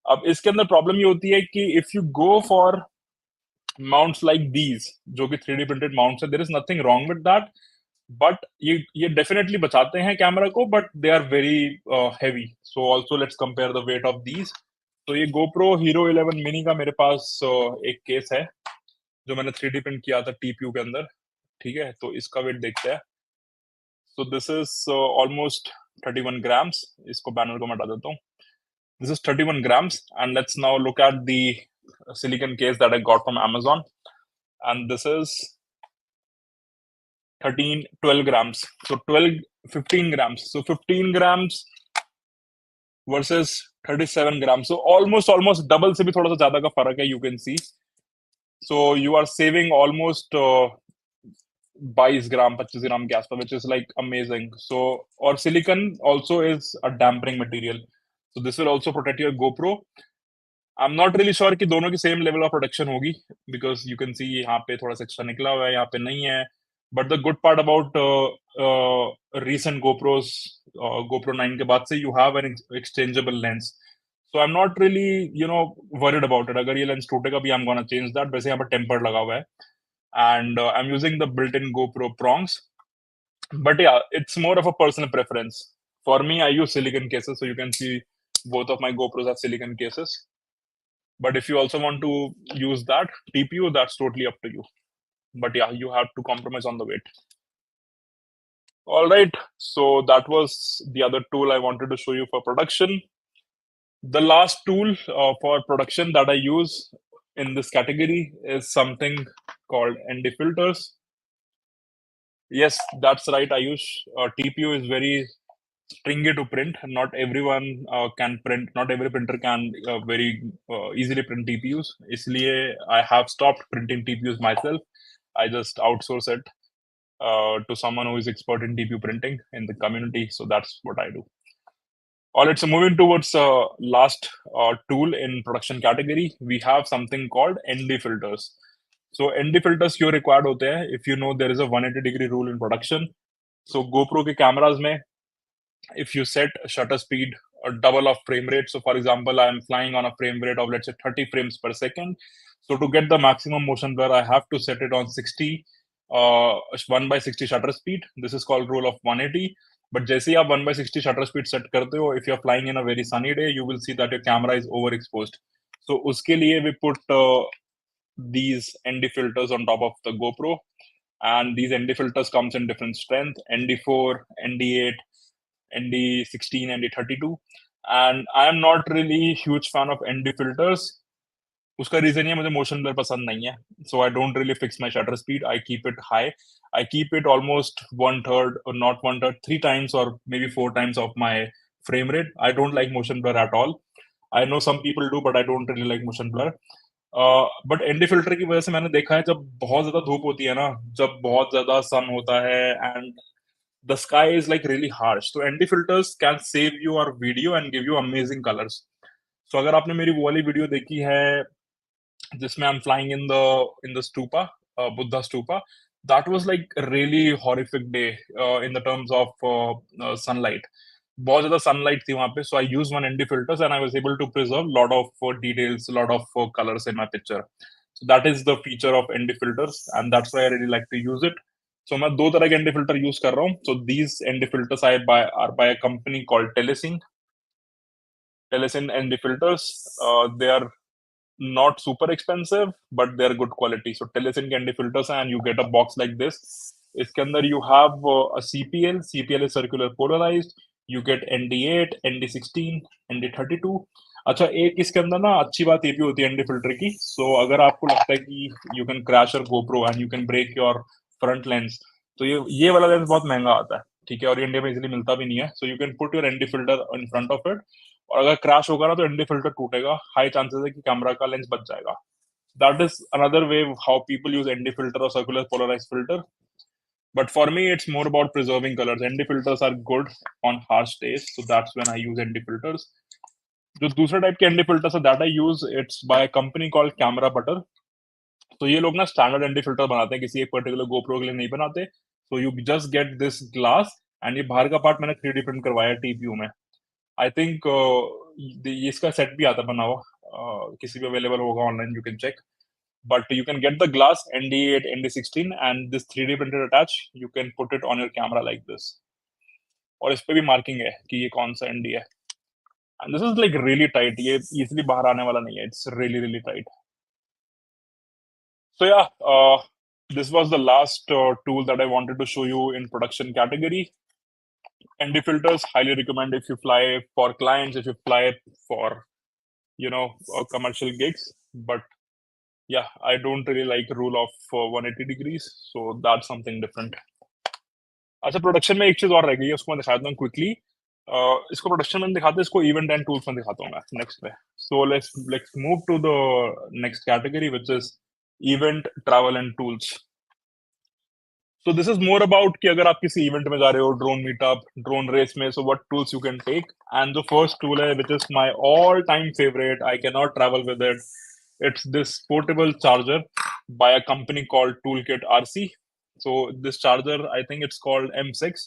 अब इसके अंदर problem ये होती है कि if you go for mounts like these, जो कि 3D प्रिंटेड माउंट्स है, there is nothing wrong with that, but ये डेफिनेटली बचाते हैं कैमरा को, but they are very heavy. So also let's compare the weight of these. तो ये GoPro hero 11 mini का मेरे पास एक केस है जो मैंने 3D प्रिंट किया था टीपीयू के अंदर, ठीक है। तो इसका वेट देखते हैं। सो दिस इज ऑलमोस्ट 31 ग्राम्स। इसको पैनल को मैं हटा देता हूँ। This is 31 grams, and let's now look at the silicon case that I got from Amazon, and this is 12 grams. So 15 grams. So 15 grams versus 37 grams. So almost double से भी थोड़ा सा ज्यादा का फर्क है, you can see. So you are saving almost 22 ग्राम 25 ग्राम के आसपास, which is like amazing. So और silicon also is a dampering material. So this will also protect your GoPro. I'm not really sure कि दोनों की सेम लेवल ऑफ प्रोटेक्शन होगी, because you can सी यहाँ पे थोड़ा सा एक्स्ट्रा निकला हुआ है, यहाँ पे नहीं है। But the good part about recent GoPros, GoPro 9 के बाद से you have an exchangeable lens. So I'm not really, worried about it. अगर ये लेंस टूटेगा भी, I'm gonna change that. वैसे यहाँ पर टेम्पर्ड लगा हुआ है, and I'm using the built-in GoPro prongs. But yeah, it's more of a personal preference. For me, I use silicon cases, so you can see both of my GoPros have silicon cases. But if you also want to use that TPU, that's totally up to you. But yeah, you have to compromise on the weight. All right, so that was the other tool I wanted to show you for production. The last tool for production that I use in this category is something called ND filters. Yes, that's right. I use TPU is very stringy to print. Not everyone can print. Not every printer can very easily print TPUs. इसलिए I have stopped printing TPUs myself. I just outsource it to someone who is expert in TPU printing in the community. So that's what I do. All right, so moving towards last tool in production category, we have something called ND filters. So ND filters क्यों required होते हैं? If you know, there is a 180-degree rule in production. So GoPro के cameras में, if you set shutter speed or double of frame rate, so for example, I am flying on a frame rate of let's say 30 frames per second. So to get the maximum motion blur, I have to set it on 60, 1/60 shutter speed. This is called rule of 180. But जैसे ही आप 1/60 shutter speed set करते हो, if you're flying in a very sunny day, you will see that your camera is overexposed. So उसके लिए we put these ND filters on top of the GoPro, and these ND filters comes in different strength: ND4, ND8, ND16, ND32. And I am not really huge fan of ND filters. उसका reason ये, मुझे motion blur पसंद नहीं है. So I don't really fix my shutter speed. I keep it high. I keep it almost 1/3 or not 1/3, 3 times or maybe 4 times of my frame rate. I don't like motion blur at all. I know some people do, but I don't really like motion blur. But ND filter की वजह से मैंने देखा है, जब बहुत ज्यादा धूप होती है ना, जब बहुत ज्यादा सन होता है and the sky is like really harsh, so ND filters can save your video and give you amazing colors. So अगर आपने मेरी वो वाली वीडियो देखी है जिसमें I'm flying in the stupa, Buddha stupa, that was like a really horrific day in the terms of sunlight. बहुत ज्यादा sunlight थी वहां पे, so I used one ND filters and I was able to preserve lot of details, lot of colors in my picture. So that is the feature of ND filters, and that's why I really like to use it. So मैं दो तरह के ND filter use कर रहा हूँ. So these ND filters are by a company called Telesin ND filters. They are not super expensive, but they're good quality. So Telesin ND filters, and you get a box like this. इसके अंदर you have a CPL is circular polarized. You get ND8, ND16, ND32. अच्छा, एक इसके अंदर ना अच्छी बात ये भी होती है ND फिल्टर की. So अगर आपको लगता है कि you can crash your GoPro and you can break your front lens, तो ये वाला लेंस बहुत महंगा आता है, ठीक है, और इंडिया में इजीली मिलता भी नहीं है. So you can put your ND filter in front of it, और अगर क्रैश होगा ना तो ND फिल्टर टूटेगा, हाई चांसेस है कि कैमरा का लेंस बच जाएगा. that is another way of how people use ND filter or circular polarized filter. But for me, it's more about preserving colors. ND filters are good on harsh days, so that's when I use ND filters. जो दूसरा type के ND filters है that I use it's by a company called camera butter. तो ये लोग ना standard ND filter बनाते हैं, किसी एक पर्टिकुलर गोप्रो के लिए नहीं बनाते. So you just get this glass and ये बाहर का पार्ट मैंने 3D प्रिंट करवाया टीपीयू में. आई थिंक इसका सेट भी आता बना हुआ, किसी भी अवेलेबल होगा online, you can check. But you can get the glass ND8, ND16 and this 3D printed attached. You can put it on your camera like this. और इस पे भी मार्किंग है कि ये कौन सा ND है. And this is like really tight. ये easily बाहर आने वाला नहीं है. It's really really tight. So yeah, this was the last tool that I wanted to show you in production category. ND filters highly recommend if you fly for clients, if you fly for commercial gigs. But yeah, I don't really like rule of 180 degrees, so that's something different. अच्छा, production में एक चीज और रह गई है, उसको मैं दिखाता हूँ क्विकली. इसको प्रोडक्शन में दिखाते हैं, इसको इवेंट एंड टूल्स में दिखाता हूँ मैं नेक्स्ट में. So let's move to the next category which is event, travel and tools. So this is more about कि अगर आप किसी इवेंट में जा रहे हो, ड्रोन मीटअप, ड्रोन रेस में, so what tools you can take. And the first tool है which is my all time favorite, I cannot travel with it. It's this portable charger by a company called Toolkit RC. So this charger, I think it's called M6.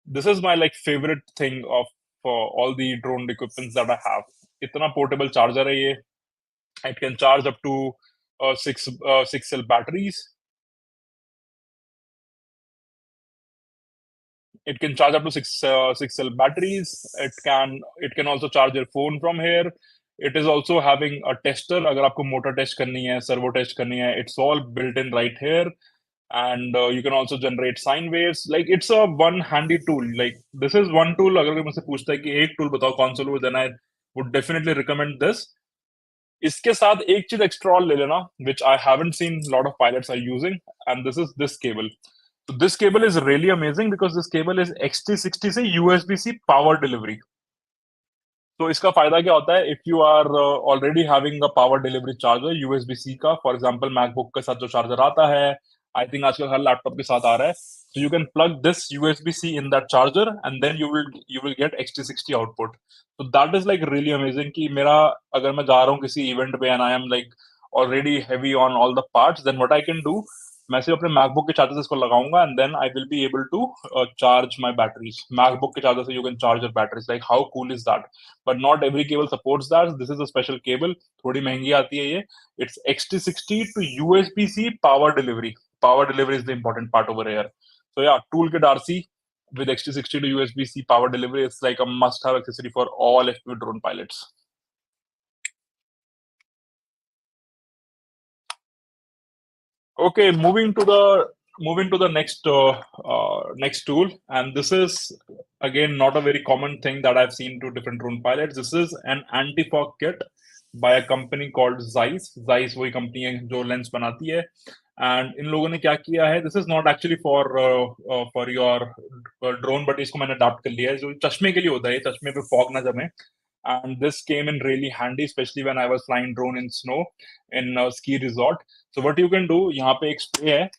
This is my like favorite thing of all the drone equipments that I have. इतना portable charger है ये. It can charge up to six cell batteries. It can charge up to six cell batteries. It can also charge your phone from here. It is also having a tester. अगर आपको motor test करनी है, servo test करनी है, it's all built in right here. And you can also generate sine waves. Like it's a one handy tool. Like this is one tool. अगर कोई मुझसे पूछता है कि एक tool बताओ कौन सा tool, then I would definitely recommend this. इसके साथ एक चीज एक्स्ट्रा ले लेना, which I haven't seen a lot of pilots are using, and this is this cable. So this cable is really amazing because this cable is XT60 से USB-C power delivery. तो इसका फायदा क्या होता है, if you are already having a power delivery charger USB-C का, for example MacBook के साथ जो चार्जर आता है, आई थिंक आजकल हर लैपटॉप के साथ आ रहा है. So you can plug this USB-C in that charger and then you will get XT60 output. So that is like really amazing कि मेरा अगर मैं जा रहा हूँ किसी इवेंट पे and I am like already heavy on all the parts, then what I can do, मैं सिर्फ अपने मैकबुक के चार्जर से इसको लगाऊंगा and then I will be able to charge my batteries. MacBook के चार्जर से you can charge your batteries. Like how cool is that? But not every cable supports that. This is a special cable. थोड़ी महंगी आती है ये. It's XT60 to USB-C power delivery. Power delivery is the important part over here. So yeah, Toolkit RC with XT60 to USB-C power delivery is like a must-have accessory for all FPV drone pilots. Okay, moving to the next tool, and this is again not a very common thing that I've seen to different drone pilots. This is an anti-fog kit by a company called Zeiss. Zeiss वही company है जो lens बनाती है. And इन लोगों ने क्या किया है, this is not actually for your drone, but इसको मैंने adapt कर लिया है. जो चश्मे के लिए होता है, चश्मे पे fog ना जमे. And this came in really handy, especially when I was flying drone in snow in a ski resort. So what you can do, यहाँ पे एक स्प्रे है.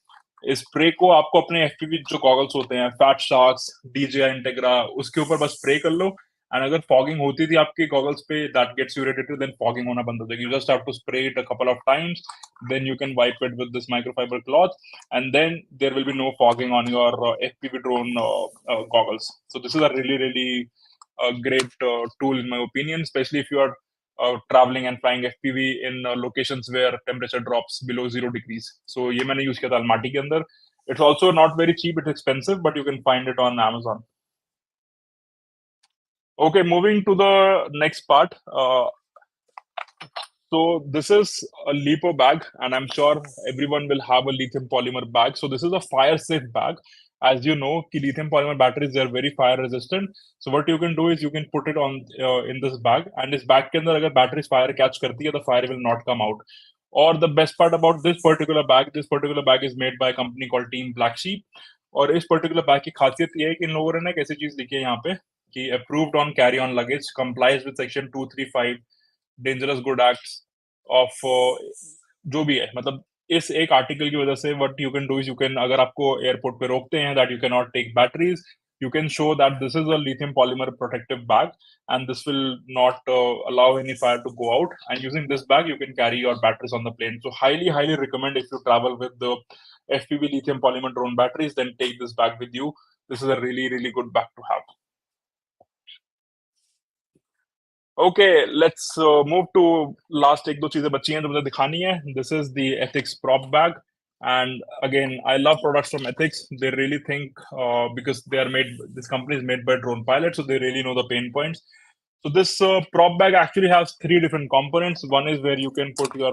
इस स्प्रे को आपको अपने एफपीवी जो गॉगल्स होते हैं, फैट शार्क्स, DJI इंटेग्रा, उसके ऊपर बस स्प्रे कर लो. एंड अगर फॉगिंग होती थी आपके गॉगल्स पे, that gets irritated, then fogging होना बंद हो जाएगी. You just have to spray it a couple of times, then you can wipe it with this microfiber cloth, and then there will be no fogging on your FPV drone goggles. So this is a really a great tool in my opinion, especially if you are traveling and flying FPV in locations where temperature drops below 0 degrees. So ये मैंने use किया था Almaty के अंदर. It's also not very cheap, it's expensive, but you can find it on Amazon. Okay, moving to the next part. So this is a LiPo bag, and I'm sure everyone will have a lithium polymer bag. So this is a fire safe bag. As you know, lithium polymer batteries, they are very fire resistant. So what you can do is you can put it on in this bag, and this bag के अंदर अगर batteries fire catch करती है, the fire will not come out. Or the best part about this particular bag is made by a company called Team Black Sheep. और इस particular bag की खासियत ये है कि इन लोगों ने एक ऐसी चीज लिखी है यहाँ पे कि approved on carry on luggage, complies with section 235 dangerous good acts of जो भी है, मतलब इस एक आर्टिकल की वजह से what you can do is, you can, अगर आपको एयरपोर्ट पे रोकते हैं that you can not take batteries, you can show that this is a lithium polymer protective bag and this will not allow any fire to go out, and using this bag you can carry your batteries on the plane. So highly recommend, if you travel with the FPV lithium polymer drone batteries, then take this bag with you. This is a really good bag to have. Okay, let's move to last, एक दो चीजें बची हैं जो मुझे दिखानी है. This is the Ethix prop bag, and again I love products from Ethix. They really think, because they are made, this company is made by drone pilots, so they really know the pain points. So this prop bag actually has three different components. One is where you can put your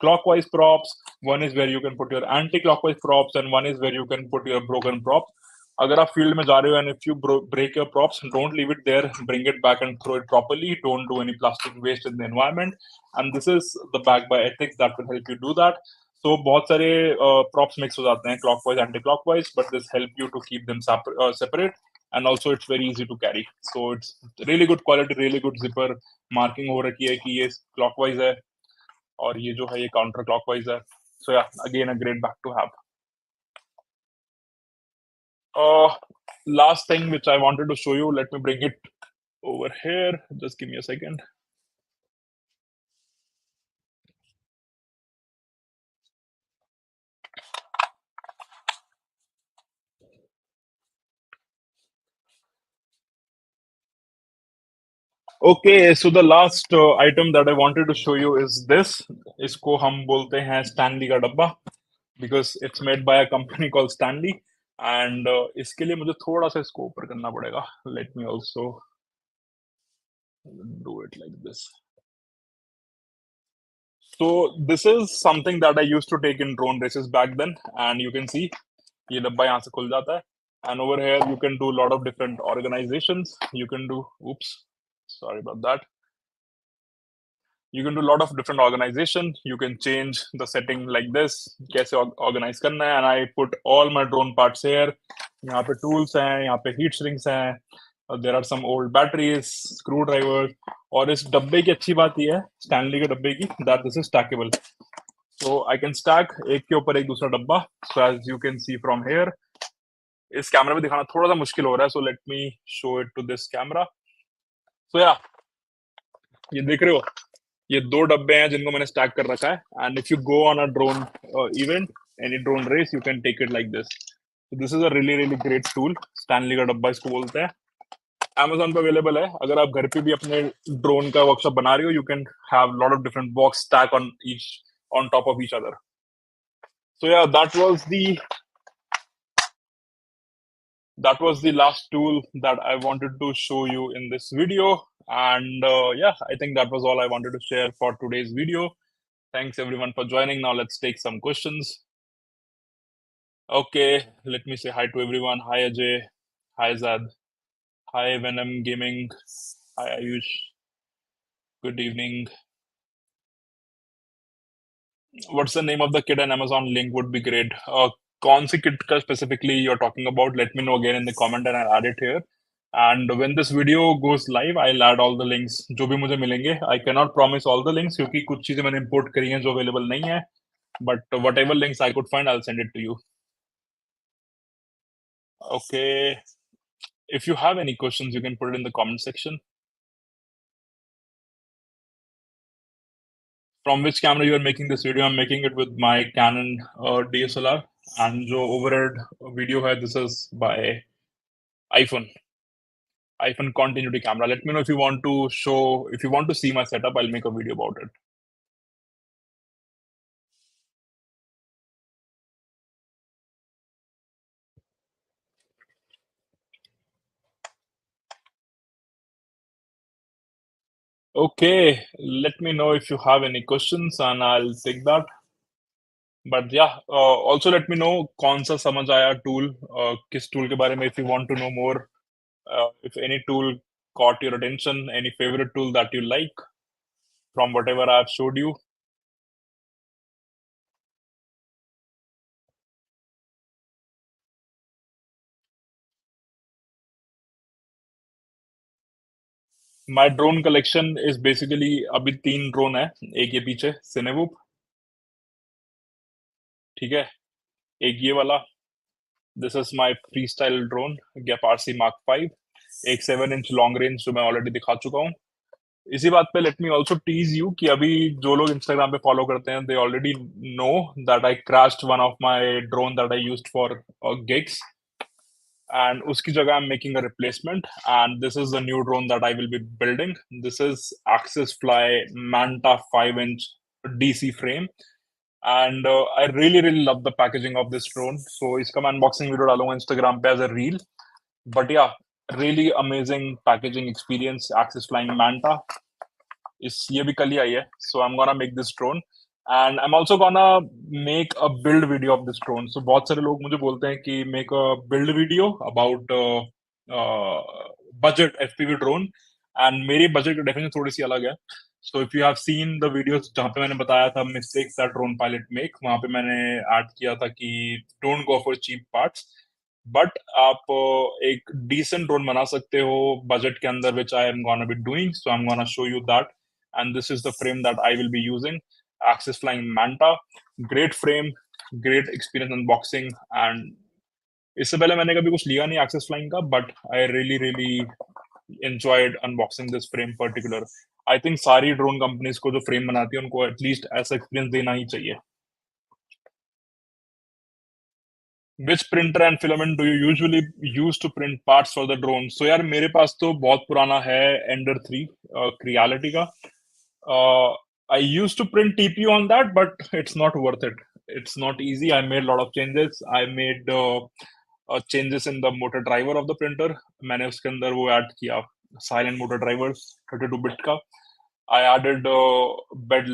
clockwise props, one is where you can put your anti-clockwise props, and one is where you can put your broken props. अगर आप field में जा रहे हो and if you break your props, don't leave it there, bring it back and throw it properly. Don't do any plastic waste in the environment, and this is the bag by ethics that will help you do that. So बहुत सारे props mix हो जाते हैं clockwise anti clockwise, but this help you to keep them separate, and also it's very easy to carry. So it's really good quality, really good zipper, marking हो रखी है कि ये clockwise है और ये जो है ये counter clockwise है. So yeah, again a great bag to have. Uh, Last thing which I wanted to show you, let me bring it over here. Just give me a second. Okay, so the last item that I wanted to show you is this. इसको हम बोलते हैं Stanley का डब्बा, because it's made by a company called Stanley. And इसके लिए मुझे थोड़ा सा इसको ऊपर करना पड़ेगा. Let me also do it like this. So this is something that I used to take in drone races back then, and you can see ये डब्बा यहाँ से खुल जाता है. And over here you can do a lot of different organizations. You can do, oops, sorry about that. You can do a lot of different organization. You can change the setting like this, कैसे organize करना है. And I put all my drone parts here. यहाँ पे tools हैं, यहाँ पे heat sinks हैं. There are some old batteries, screwdrivers. और इस डब्बे की अच्छी बात ये है, Stanley के डब्बे की, that this is stackable. So I can stack एक के ऊपर एक दूसरा डब्बा. So as you can see from here, इस कैमरा में दिखाना थोड़ा सा मुश्किल हो रहा है. So let me show it to this camera. So yeah, ये देख रहे हो, ये दो डब्बे हैं जिनको मैंने स्टैक कर रखा है. And if you go on a drone event, any drone race, you can take it like this. This is a really great tool. Stanley का डब्बा इसको बोलते हैं. Amazon पे अवेलेबल है. अगर आप घर पे भी अपने ड्रोन का वर्कशॉप बना रहे हो, you can have lot of different box stack on each, on top of each other. So yeah, that was the last tool that I wanted to show you in this video. And yeah, I think that was all I wanted to share for today's video. Thanks everyone for joining. Now let's take some questions. Okay, let me say hi to everyone. Hi Ajay. Hi Zad. Hi Venom Gaming. Hi Ayush. Good evening. What's the name of the kit and Amazon link would be great. कौन सी kit का specifically you're talking about? Let me know again in the comment and I'll add it here. And when this video goes live, I'll add all the links जो भी मुझे मिलेंगे. I cannot promise all the links क्योंकि कुछ चीजें मैंने import करी हैं जो available नहीं है. But whatever links I could find, I'll send it to you. Okay. If you have any questions, you can put it in the comment section. From which camera you are making this video? I'm making it with my Canon DSLR, and जो overhead video है, this is by iPhone continuity camera. Let me know if you want to see my setup. I'll make a video about it. Okay, let me know if you have any questions and I'll take that. But yeah, also let me know कौन सा समझ आया tool, किस tool के बारे में, if you want to know more, if any tool caught your attention, any favorite tool that you like from whatever I've showed you. My drone collection is basically अभी 3 drone है, एक ये पीछे Cinewoop, ठीक है, एक ये वाला, this is my free style drone GEPRC mark 5, एक 7 इंच लॉन्ग रेंज जो मैं ऑलरेडी दिखा चुका हूँ। इसी बात पे let me also tease you कि अभी जो लोग इंस्टाग्राम पे फॉलो करते हैं they already know that I crashed one of my drone that I used for gigs, and uski jagah I'm making a replacement, and this is the new drone that I will be building. This is Axis Fly Manta 5-inch DC frame, and I really love the packaging of this drone. So iska मैं unboxing video डालूंगा Instagram पे as a reel. But yeah, really amazing packaging experience. Axis Flying Manta. इस ये भी कल ही आई है. So I'm gonna make this drone, and I'm also gonna make a build video of this drone. So बहुत सारे लोग मुझे बोलते हैं कि make a build video about budget FPV drone, and मेरी budget की definition थोड़ी सी अलग है. So if you have seen the videos जहाँ पे मैंने बताया था mistakes that drone pilot make, वहाँ पे मैंने add किया था कि don't go for cheap parts. But आप एक डिसेंट ड्रोन बना सकते हो बजट के अंदर, which I am gonna be doing. So I am gonna show you that, and this is the frame that I will be using. Axis Flying Manta, great frame, great experience unboxing, and इससे पहले मैंने कभी कुछ लिया नहीं Axis Flying का, but I really enjoyed unboxing this frame particular. I think सारी drone companies को जो फ्रेम बनाती है उनको एटलीस्ट ऐसा एक्सपीरियंस देना ही चाहिए. Which printer and filament do you usually use to print parts for the drone? So यार मेरे पास तो बहुत पुराना है Ender 3 Creality का. I used to print TPU on that, but it's not worth it. It's not easy. I made a lot of changes. I made changes in the motor driver of the printer. मैंने उसके अंदर वो add किया silent motor drivers 32 bit का. I added bed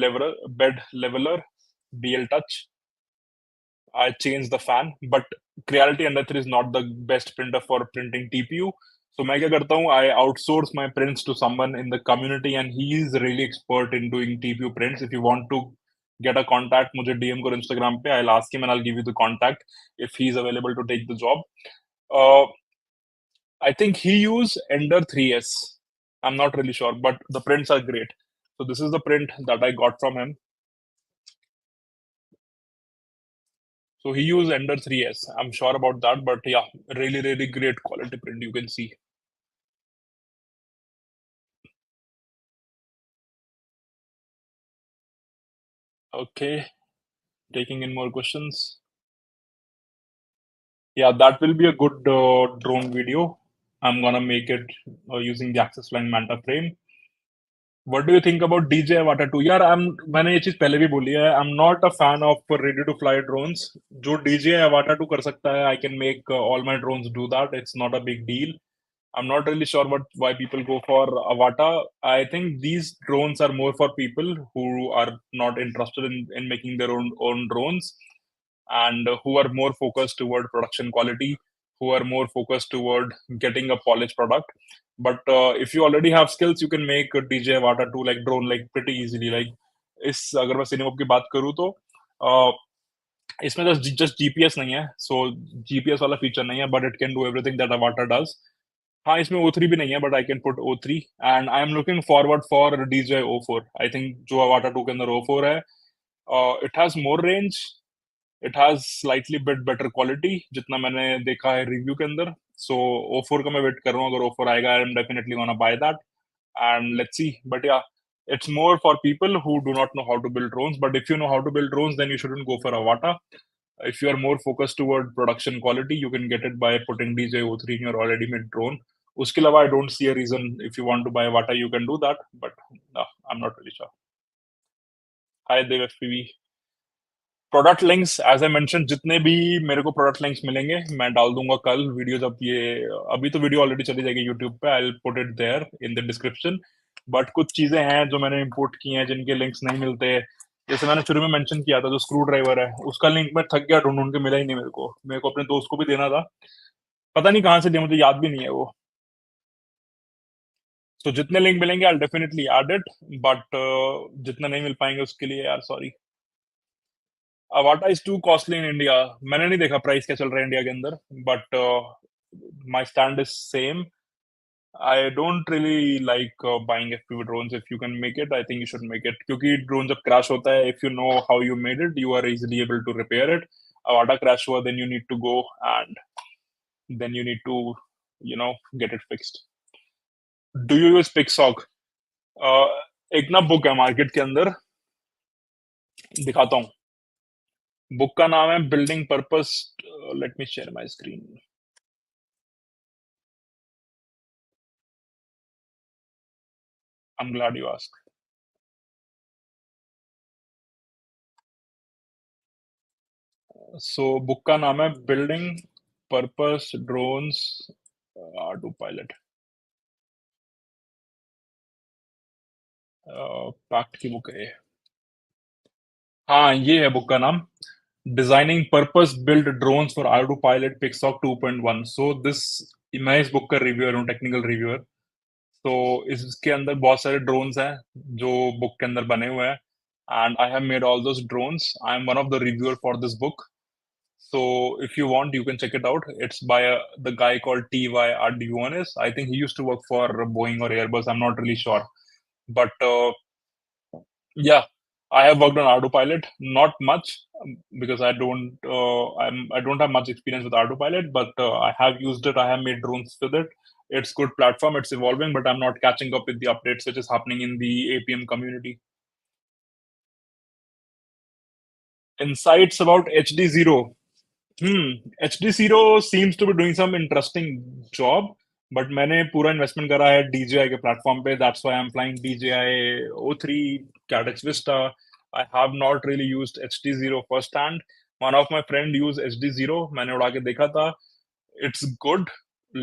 leveler, DL touch. I changed the fan, but Creality Ender 3 is not the best printer for printing TPU. So मैं क्या करता हूँ, I outsource my prints to someone in the community, and he is really expert in doing TPU prints. If you want to get a contact, मुझे DM करो Instagram पे. I'll ask him and I'll give you the contact if he's available to take the job. Uh, I think he used Ender 3S. I'm not really sure, but the prints are great. So this is the print that I got from him. So he used Ender 3S. I'm sure about that, but yeah, really great quality print you can see. Okay, taking in more questions. Yeah, that will be a good drone video. I'm gonna make it using the Axis Flying Manta frame. What do you think about DJI Avata 2? यार मैंने ये चीज पहले भी बोली है. I'm not a fan of ready to fly drones. जो DJI Avata 2 कर सकता है, I can make all my drones do that. It's not a big deal. I'm not really sure why people go for Avata. I think these drones are more for people who are not interested in making their own drones, and who are more focused toward production quality, who are more focused toward getting a polished product. But if you already have skills, you can make a DJI Avata 2 like drone like pretty easily. Like इस अगर मैं सिनेमोप की बात करूँ तो इसमें just GPS नहीं है, so GPS वाला फीचर नहीं है, but it can do everything that Avata does. हाँ, इसमें O3 भी नहीं है, but I can put O3, and I am looking forward for DJI O4. I think जो Avata 2 के अंदर O4 है, it has more range, it has slightly bit better quality जितना मैंने देखा है रिव्यू के अंदर. So O4 का मैं वेट कर रहा हूँ. अगर O4 आएगा, I am definitely gonna buy that, and let's see. But yeah, it's more for people who do not know how to build drones. But if you know how to build drones, then you shouldn't go for Avata. If you are more focused toward production quality, you can get it by putting DJI O3 in your already made drone. उसके अलावा I don't see a reason. If you want to buy Avata, you can do that, but no, I'm not really sure. Hi Dev FPV. Product links as I mention, जितने भी मेरे को product links मिलेंगे मैं डाल दूंगा कल video. जब ये अभी तो वीडियो ऑलरेडी चली जाएगी यूट्यूब पे. I will put it there in the description. But कुछ चीजें हैं जो मैंने इंपोर्ट की हैं जिनके लिंक्स नहीं मिलते. जैसे मैंने शुरू में मेंशन किया था, जो स्क्रू ड्राइवर है उसका लिंक मैं थक गया ढूंढ ढूंढ के, मिला ही नहीं मेरे को अपने दोस्त को भी देना था, पता नहीं कहाँ से दिया, मुझे याद भी नहीं है वो. तो जितने लिंक मिलेंगे I definitely add it, but जितना नहीं मिल पाएंगे उसके लिए यार sorry. Avata is too costly in India. मैंने नहीं देखा प्राइस क्या चल रहा है इंडिया के अंदर, but my stand is same. I don't really like buying FPV drones. If you can make it, I think you should make it. क्योंकि drone जब crash होता है, if you know how you made it, you are easily able to repair it. अब आटा crash हुआ, then you need to go and then you need to, get it fixed. Do you use Pixog? Uh, एक ना book है market के अंदर, दिखाता हूँ. बुक का नाम है building purpose. Let me share my screen. I am glad you ask. So book का नाम है building purpose drones auto pilot. Packt की बुक है ये. हाँ, ये है बुक का नाम. Designing purpose build drones for auto pilot Pixhawk 2.1. So this, मैं इस बुक का रिव्यूअर हूँ, टेक्निकल रिव्यूअर. तो इसके अंदर बहुत सारे ड्रोन्स हैं जो बुक के अंदर बने हुए हैं. And I have made all those drones. I am one of the reviewer for this book. So if you want, you can check it out. It's by the guy called T.Y. Arduonis. I think he used to work for Boeing or Airbus. I'm not really sure. But yeah, I have worked on Autopilot. Not much because I don't have much experience with Autopilot, but I have used it. I have made drones with it. It's good platform. It's evolving, but I'm not catching up with the updates which is happening in the APM community. Insights about HD0. HD0 seems to be doing some interesting job, but मैंने पूरा investment करा है DJI के platform पे. That's why I'm flying DJI O3 Cadex Vista. I have not really used HD0 firsthand. One of my friend used HD0. मैंने उड़ा के देखा था. It's good.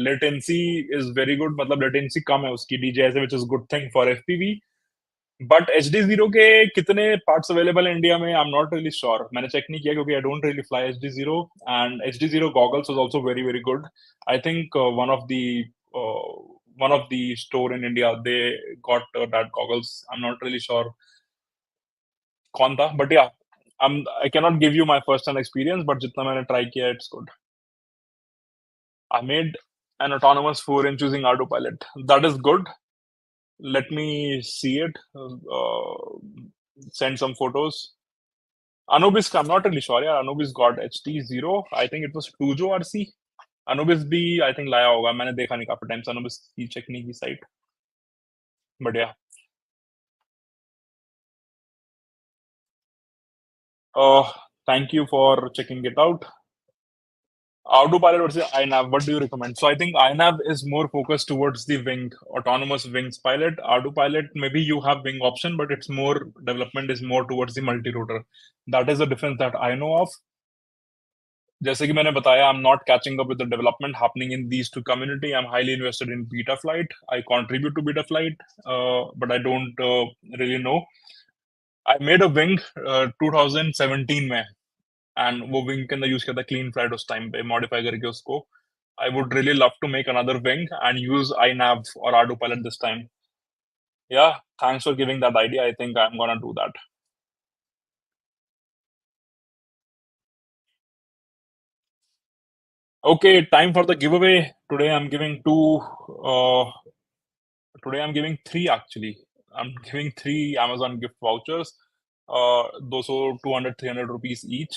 Latency is very good. मतलब latency कम है उसकी DJI से, which is good thing for FPV. But HD0 के कितने पार्ट्स अवेलेबल है इंडिया में, I am not really sure. मैंने चेक नहीं किया क्योंकि आई don't really fly HD0. And HD0 goggles was also very very good. I think one of the store in India, they got that goggles. I'm not really sure कौन था, but yeah, I cannot give you my first hand experience, but जितना मैंने try किया, it's good. I made an autonomous 4-inch using autopilot. That is good. Let me see it. Send some photos. Anubis, I'm not really sure. Yeah, Anubis got HT0. I think it was Tujo RC. Anubis भी I think लाया होगा. मैंने देखा नहीं काफी time से Anubis की check नहीं की site. But yeah. Thank you for checking it out. Autopilot versus iNav, what do you recommend? So I think iNav is more focused towards the wing, autonomous wings pilot. Autopilot, maybe you have wing option, but it's more development is more towards the multi-rotor. That is the difference that I know of. जैसे कि मैंने बताया, I'm not catching up with the development happening in these two community. I'm highly invested in beta flight. I contribute to beta flight, but I don't really know. I made a wing 2017 में, and वो wing के अंदर use किया था clean flight उस time पे, modify करके उसको. I would really love to make another wing and use iNav or Autopilot this time. Yeah, thanks for giving that idea. I think I'm gonna do that. Okay, time for the giveaway. Today I'm giving two. Today I'm giving three actually. I'm giving three Amazon gift vouchers. 200, 200, 300 rupees each.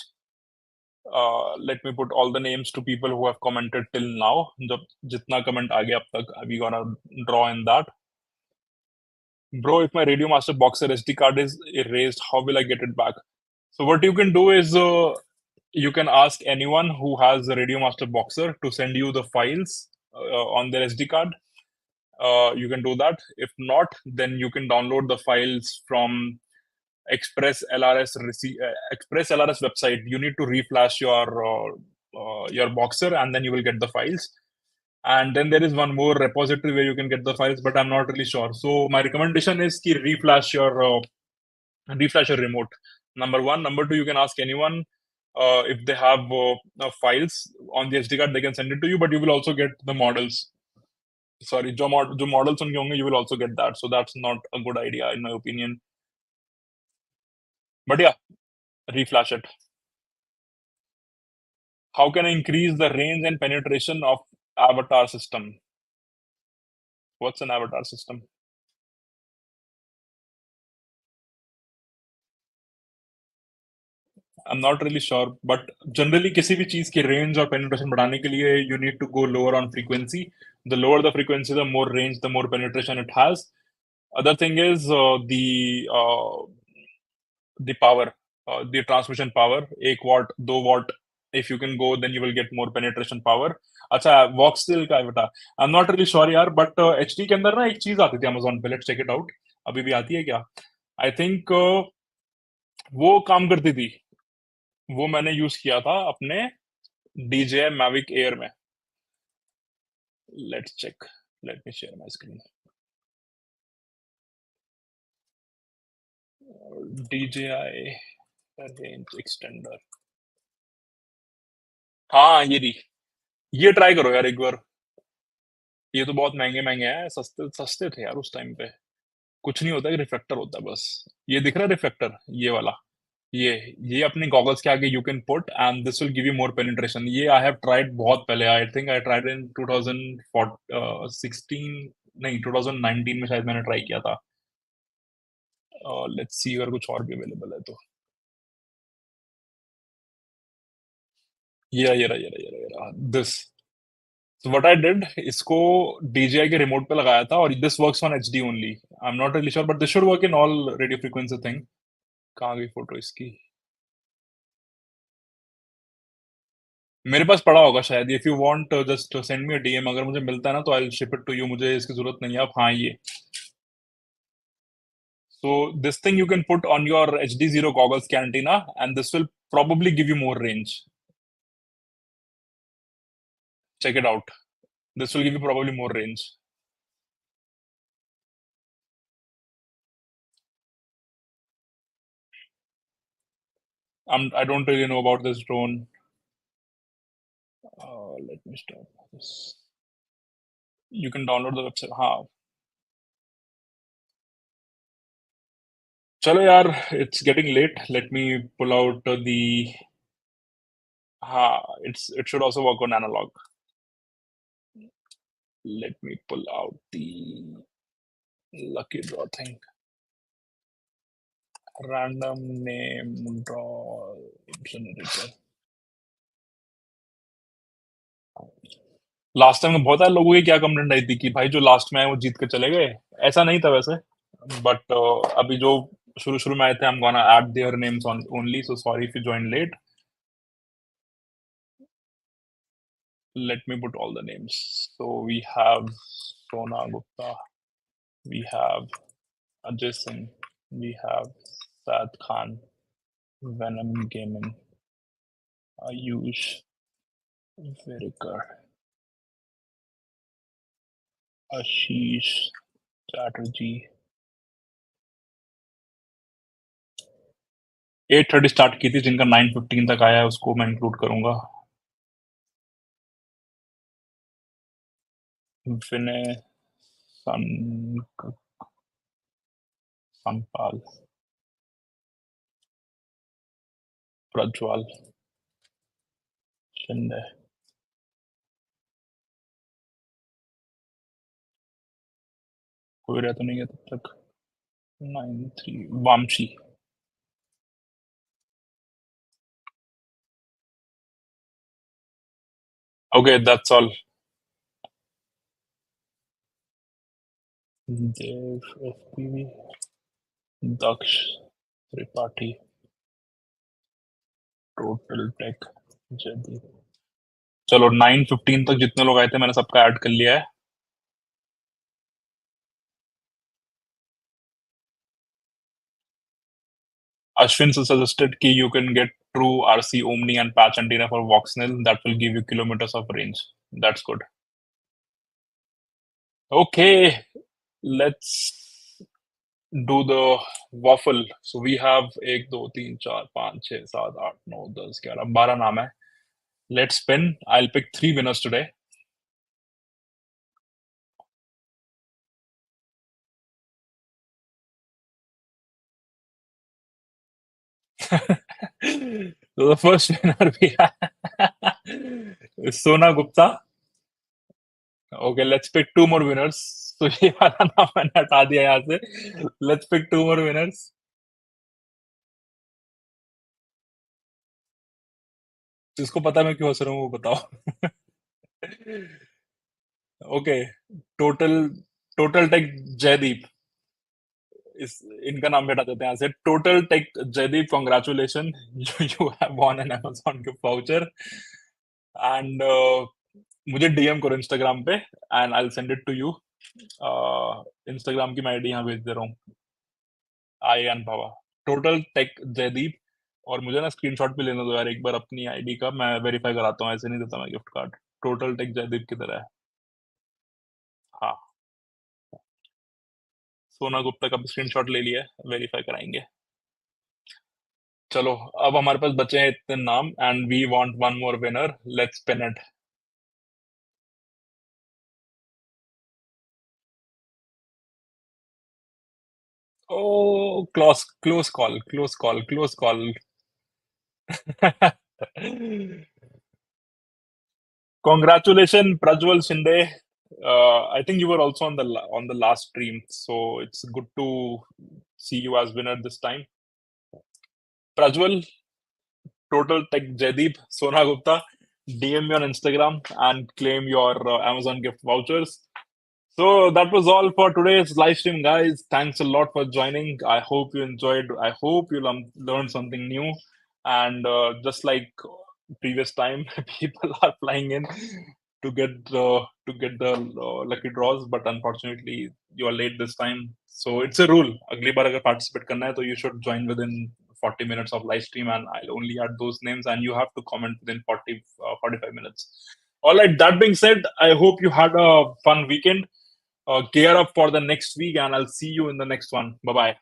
Let me put all the names to people who have commented till now. जब जितना comment आ गया अब तक, we gonna draw in that. Bro, if my Radio Master Boxer SD card is erased, how will I get it back? So what you can do is you can ask anyone who has a Radio Master Boxer to send you the files on their SD card. You can do that. If not, then you can download the files from Express LRS website. You need to reflash your Boxer, and then you will get the files. And then there is one more repository where you can get the files, but I'm not really sure. So my recommendation is to reflash your remote. Number one. Number two, you can ask anyone if they have files on the SD card, they can send it to you, but you will also get the models. Sorry, जो models उनके होंगे, you will also get that. So that's not a good idea in my opinion. But yeah, reflash it. How can I increase the range and penetration of avatar system? What's an avatar system? I'm not really sure, but generally किसी भी चीज की range और penetration बढ़ाने के लिए you need to go lower on frequency. The lower the frequency, the more range, the more penetration it has. Other thing is the power, the transmission power. 1 watt, 2 watt. If you can go, then you will get more penetration power. अच्छा, वॉक्सटेल का है बेटा. I'm not really sure यार, but HD के अंदर ना एक चीज आती थी Amazon पे. Let's check it out. अभी भी आती है क्या? I think वो काम करती थी. वो मैंने यूज किया था अपने DJI Mavic Air में. Let's check. Let me share my screen. DJI range extender. हाँ, ये रही. ये ट्राई करो यार एक बार. ये तो बहुत महंगे महंगे हैं. सस्ते सस्ते थे यार उस टाइम पे. कुछ नहीं होता है, रिफ्लेक्टर होता है बस. ये दिख रहा है रिफ्लेक्टर, ये वाला. ये अपने गॉगल्स के आगे you can put and this will give you more penetration. ये आई हैव ट्राइड बहुत पहले. I think I tried in 2016. नहीं, 2019 में शायद मैंने ट्राई किया था. लेट्स सी अगर कुछ और भी अवेलेबल है तो. ये रहा this. So what I did, इसको DJI के रिमोट पे लगाया था और this works on HD only. I'm not really sure, but this should work in all radio frequency thing. कहाँ गई फोटो इसकी? मेरे पास पड़ा होगा शायद. If you want, just send me a DM. अगर मुझे मिलता है ना तो I'll ship it to you. मुझे इसकी जरूरत नहीं है अब. हाँ, ये. So this thing you can put on your HD0 goggles के antenna and this will probably give you more range. Check it out. This will give you probably more range. I don't really know about this drone. Let me stop this. You can download the website. हाँ. चलो यार, it's getting late. Let me pull out the. हाँ, it should also work on analog. Let me pull out the lucky draw thing. Random name draw generator. Last time में बहुत सारे लोगों की क्या कंप्लेंट आई थी कि भाई जो लास्ट में आए वो जीत के चले गए. ऐसा नहीं था वैसे, बट अभी जो शुरू शुरू में आए थे, I'm gonna add their names on only. So sorry if you joined late. Let me put all the names. So we have Sona Gupta, we have Ajay Singh, we have Saad Khan, Venom Gaming, Ayush, Virikar, Ashish Chatterjee. 8:30 start की थी. जिनका 9:15 तक आया है उसको मैं include करूंगा. विनय संपाल, प्रज्वल शिंदे, कोई रह तो नहीं है तब तक. 93 Vamshi. Okay, that's all. Dev FPV, Daksh Tripathi, Total Tech, Jaideep. चलो 9:15 तक जितने लोग आए थे मैंने सबका ऐड कर लिया है. Ashwin suggested कि you can get true RC Omni and patch antenna for Voxnell. That will give you kilometers of range. That's good. Okay, let's do the waffle. So we have 1 2 3 4 5 6 7 8 9 10 11 12 नाम है. Let's spin. I'll pick 3 winners today. So the first winner we have is Sona Gupta. Okay, let's pick 2 more winners. तो ये वाला नाम मैंने हटा दिया यहाँ से। Let's pick 2 more winners. जिसको पता मैं क्यों हँस रहा हूँ वो बताओ। Okay, total total tech Jaydeep, इस इनका नाम भी हटा देते हैं यहाँ से। Total tech Jaydeep, congratulations, you have won an Amazon gift voucher and मुझे डीएम करो इंस्टाग्राम पे and I will send it to you. Instagram की मैं आईडी यहाँ भेज दे रहा हूँ, आई एन पावा, टोटल टेक जयदीप। और मुझे ना स्क्रीनशॉट भी लेने दो यार एक बार अपनी आईडी का, मैं वेरीफाई कराता हूँ, ऐसे नहीं देता मैं gift card. Total tech Jaydeep की तरह है। हाँ, सोना गुप्ता का भी स्क्रीनशॉट ले लिया है, वेरीफाई कराएंगे। चलो, अब हमारे पास बचे हैं इतने नाम and we want one more winner, let's pin it. Oh, close call. Congratulations, Prajwal Shinde. I think you were also on the last stream, so it's good to see you as winner this time. Prajwal, Total Tech Jaideep, Sona Gupta, DM me on Instagram and claim your Amazon gift vouchers. So that was all for today's live stream, guys. Thanks a lot for joining. I hope you enjoyed. I hope you learned something new. And just like previous time, people are flying in to get the lucky draws, but unfortunately, you are late this time. So it's a rule. अगली बार अगर participate करना है, तो you should join within 40 minutes of live stream, and I'll only add those names, and you have to comment within 45 minutes. All right. That being said, I hope you had a fun weekend. Gear up for the next week, and I'll see you in the next one. Bye bye.